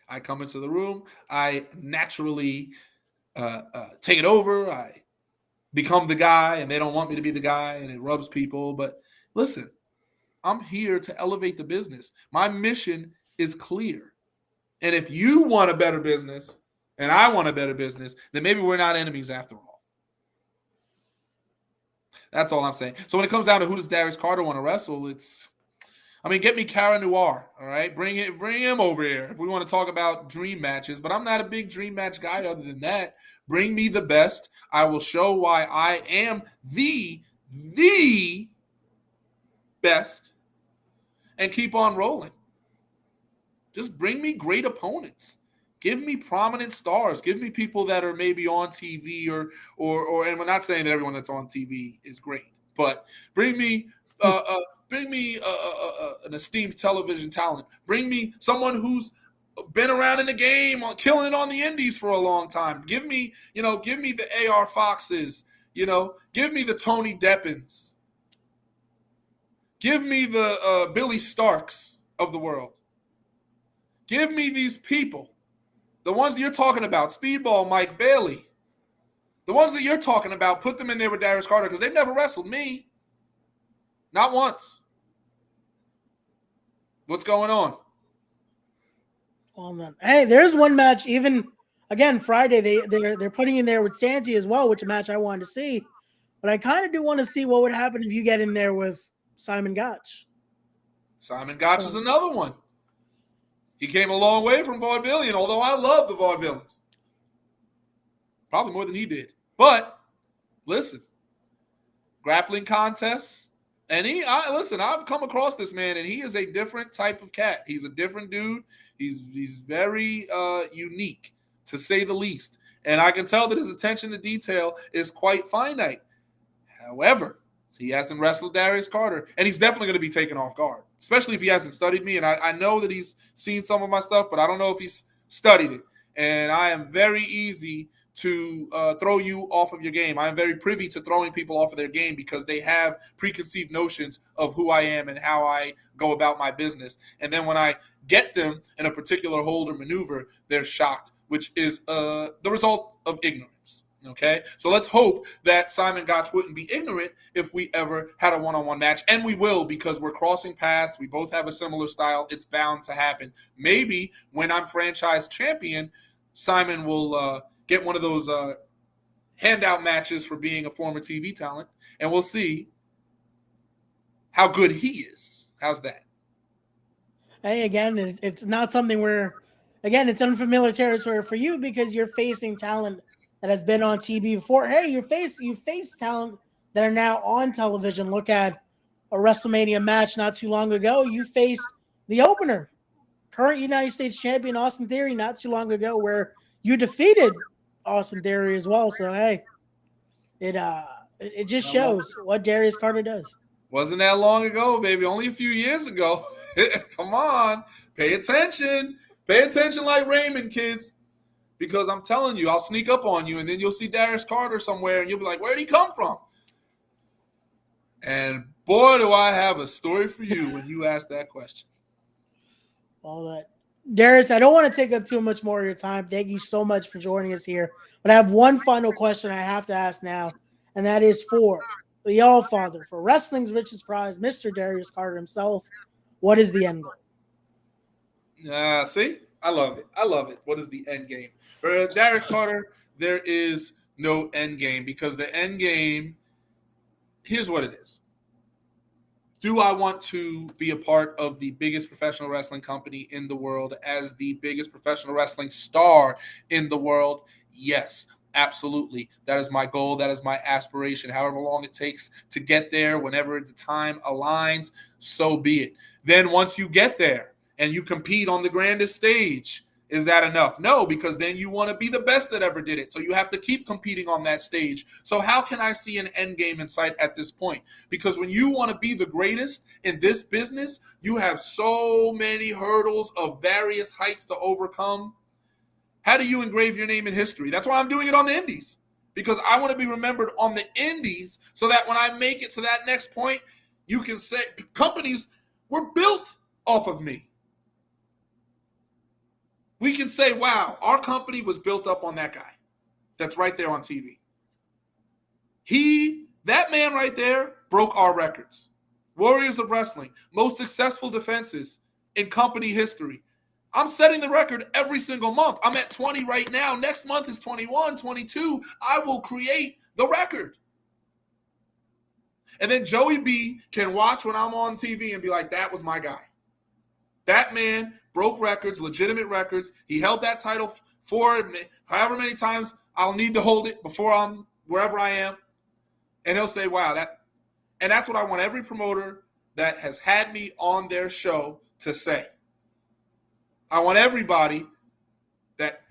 I come into the room. I naturally take it over. I become the guy, and they don't want me to be the guy, and it rubs people. But listen, I'm here to elevate the business. My mission is clear. And if you want a better business and I want a better business, then maybe we're not enemies after all. That's all I'm saying. So when it comes down to who does Darius Carter want to wrestle, get me Cara Noir, all right? Bring him over here if we want to talk about dream matches. But I'm not a big dream match guy other than that. Bring me the best. I will show why I am the best and keep on rolling. Just bring me great opponents. Give me prominent stars. Give me people that are maybe on TV or and we're not saying that everyone that's on TV is great, but bring me an esteemed television talent. Bring me someone who's been around in the game, killing it on the indies for a long time. Give me the A.R. Foxes. Give me the Tony Deppins. Give me the Billy Starks of the world. Give me these people. The ones that you're talking about, Speedball Mike Bailey. The ones that you're talking about, put them in there with Darius Carter because they've never wrestled me. Not once. What's going on? Well, then, hey, there's one match. Even again, Friday they're putting in there with Santi as well, which a match I wanted to see. But I kind of do want to see what would happen if you get in there with Simon Gotch. Simon Gotch is another one. He came a long way from Vaudevillian, although I love the Vaudevillains. Probably more than he did. But, listen, grappling contests. And I've come across this man, and he is a different type of cat. He's a different dude. He's very unique, to say the least. And I can tell that his attention to detail is quite finite. However, he hasn't wrestled Darius Carter, and he's definitely going to be taken off guard, especially if he hasn't studied me. And I know that he's seen some of my stuff, but I don't know if he's studied it. And I am very easy to throw you off of your game. I am very privy to throwing people off of their game because they have preconceived notions of who I am and how I go about my business. And then when I get them in a particular hold or maneuver, they're shocked, which is the result of ignorance. Okay, so let's hope that Simon Gotch wouldn't be ignorant if we ever had a one-on-one match, and we will because we're crossing paths. We both have a similar style. It's bound to happen. Maybe when I'm franchise champion, Simon will get one of those handout matches for being a former TV talent, and we'll see how good he is. How's that? Hey, again, it's not something where, again, it's unfamiliar territory for you because you're facing talent that has been on TV before. Hey, you face talent that are now on television. Look at a WrestleMania match not too long ago. You faced the opener, current United States champion Austin Theory, not too long ago, where you defeated Austin Theory as well. So hey, it just shows what Darius Carter does. Wasn't that long ago, baby? Only a few years ago. Come on, pay attention. Pay attention like Raymond, kids. Because I'm telling you, I'll sneak up on you, and then you'll see Darius Carter somewhere, and you'll be like, where'd he come from? And boy, do I have a story for you when you ask that question. All that. Darius, I don't want to take up too much more of your time. Thank you so much for joining us here. But I have one final question I have to ask now, and that is for the All-Father, for wrestling's richest prize, Mr. Darius Carter himself. What is the end goal? See? I love it. I love it. What is the end game? For Darius Carter, there is no end game because the end game, here's what it is. Do I want to be a part of the biggest professional wrestling company in the world as the biggest professional wrestling star in the world? Yes, absolutely. That is my goal. That is my aspiration. However long it takes to get there, whenever the time aligns, so be it. Then once you get there and you compete on the grandest stage, Is that enough? No, because then you want to be the best that ever did it. So you have to keep competing on that stage. So how can I see an end game in sight at this point? Because when you want to be the greatest in this business, you have so many hurdles of various heights to overcome. How do you engrave your name in history? That's why I'm doing it on the indies, because I want to be remembered on the indies so that when I make it to that next point, you can say companies were built off of me. We can say, wow, our company was built up on that guy that's right there on TV. That man right there broke our records. Warriors of Wrestling, most successful defenses in company history. I'm setting the record every single month. I'm at 20 right now. Next month is 21, 22. I will create the record. And then Joey B can watch when I'm on TV and be like, that was my guy. That man broke records, legitimate records. He held that title for however many times I'll need to hold it before I'm wherever I am. And he'll say, wow, and that's what I want every promoter that has had me on their show to say. I want everybody that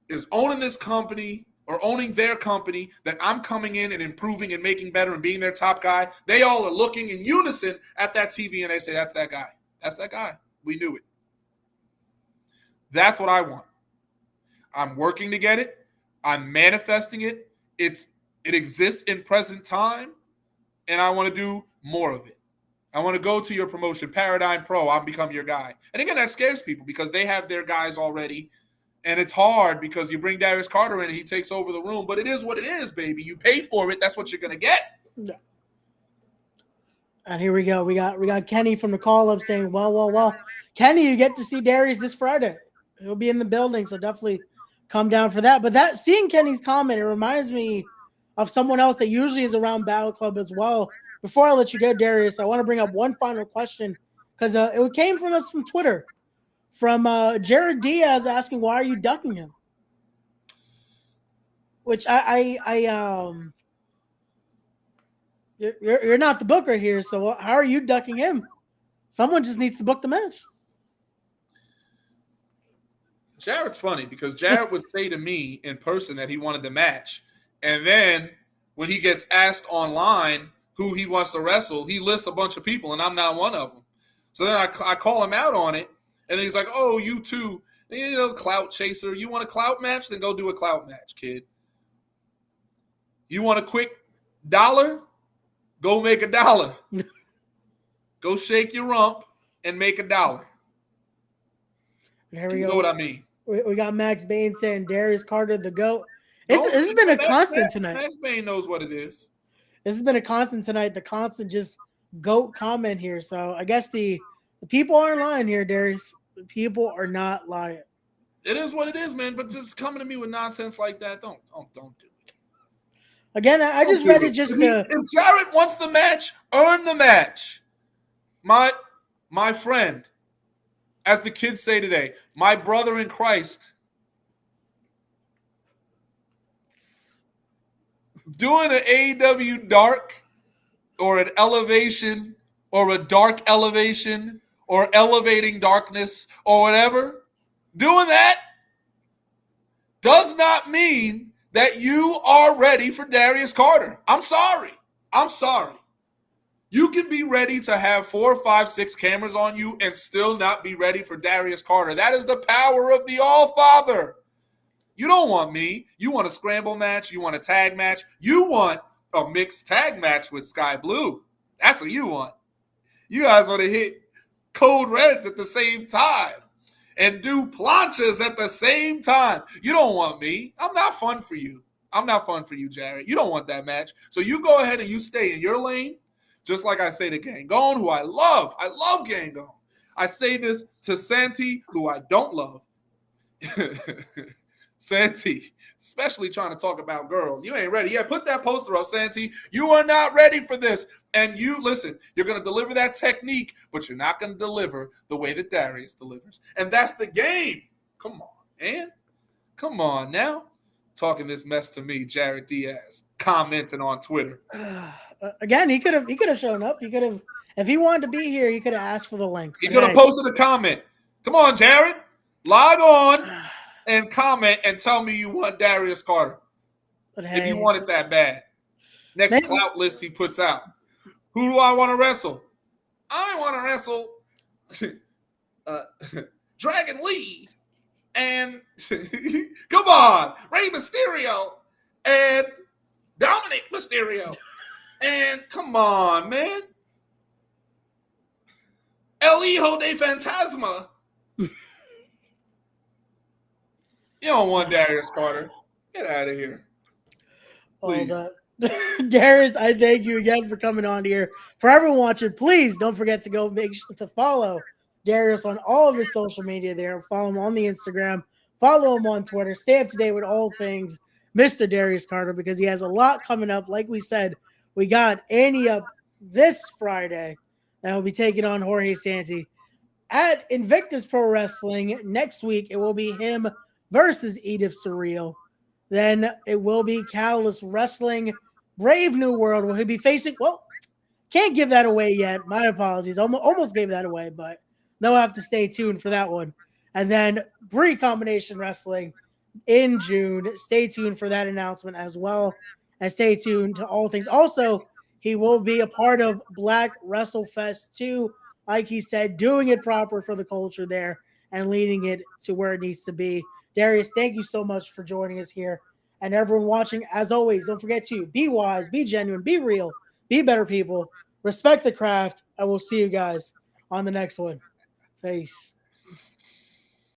is owning this company or owning their company that I'm coming in and improving and making better and being their top guy. They all are looking in unison at that TV and they say, that's that guy. That's that guy. We knew it. That's what I want. I'm working to get it. I'm manifesting it. It exists in present time, and I want to do more of it. I want to go to your promotion, Paradigm Pro. I'll become your guy. And again, that scares people because they have their guys already, and it's hard because you bring Darius Carter in and he takes over the room. But it is what it is, baby. You pay for it. That's what you're going to get. Yeah. And here we go. We got Kenny from the call-up saying, well. Kenny, you get to see Darius this Friday. He'll be in the building, so definitely come down for that. But seeing Kenny's comment, it reminds me of someone else that usually is around Battle Club as well. Before I let you go, Darius, I want to bring up one final question because it came from us from Twitter, from Jared Diaz asking, "Why are you ducking him?" Which you're not the booker here, so how are you ducking him? Someone just needs to book the match. Jared's funny because Jared would say to me in person that he wanted the match. And then when he gets asked online who he wants to wrestle, he lists a bunch of people, and I'm not one of them. So then I call him out on it, and then he's like, oh, you too. You know, clout chaser. You want a clout match? Then go do a clout match, kid. You want a quick dollar? Go make $1. Go shake your rump and make $1. Here we you go. know what I mean? We got Max Bain saying Darius Carter the GOAT. This has been a constant tonight. Max Bain knows what it is. This has been a constant tonight. The constant just GOAT comment here. So I guess the people aren't lying here, Darius. The people are not lying. It is what it is, man. But just coming to me with nonsense like that, don't do it. Again, I just read it just to. If Jared wants the match, earn the match. My friend, as the kids say today, my brother in Christ, doing an AEW dark or an elevation or a dark elevation or elevating darkness or whatever, doing that does not mean that you are ready for Darius Carter. I'm sorry. You can be ready to have 4, 5, 6 cameras on you and still not be ready for Darius Carter. That is the power of the All-Father. You don't want me. You want a scramble match. You want a tag match. You want a mixed tag match with Sky Blue. That's what you want. You guys want to hit Code Reds at the same time and do planchas at the same time. You don't want me. I'm not fun for you. I'm not fun for you, Jared. You don't want that match. So you go ahead and you stay in your lane. Just like I say to Gangone, who I love. I love Gangone. I say this to Santi, who I don't love. Santi, especially trying to talk about girls. You ain't ready. Yeah, put that poster up, Santi. You are not ready for this. And you, listen, you're going to deliver that technique, but you're not going to deliver the way that Darius delivers. And that's the game. Come on, man. Come on now. Talking this mess to me, Jared Diaz, commenting on Twitter. Again, he could have shown up. He could have, if he wanted to be here, he could have asked for the link. He could have posted a comment. Come on, Jared. Log on and comment and tell me you want Darius Carter. But If you hey, want it that bad. Next clout list he puts out. Who do I want to wrestle? I want to wrestle Dragon Lee and come on, Rey Mysterio and Dominic Mysterio. And come on, man. El Hijo de Fantasma. You don't want Darius Carter. Get out of here. Please. Darius, I thank you again for coming on here. For everyone watching, please don't forget to go make sure to follow Darius on all of his social media there. Follow him on the Instagram. Follow him on Twitter. Stay up to date with all things Mr. Darius Carter because he has a lot coming up. Like we said, we got Annie up this Friday that will be taking on Jorge Santi at Invictus Pro Wrestling. Next week, it will be him versus Edith Surreal. Then it will be Catalyst Wrestling Brave New World. Will he be facing? Well, can't give that away yet. My apologies. Almost gave that away, but they'll have to stay tuned for that one. And then Bree Combination Wrestling in June. Stay tuned for that announcement as well. And stay tuned to all things. Also, he will be a part of Black Wrestle Fest 2. Like he said, doing it proper for the culture there and leading it to where it needs to be. Darius, thank you so much for joining us here. And everyone watching, as always, don't forget to be wise, be genuine, be real, be better people, respect the craft, and we'll see you guys on the next one. Peace.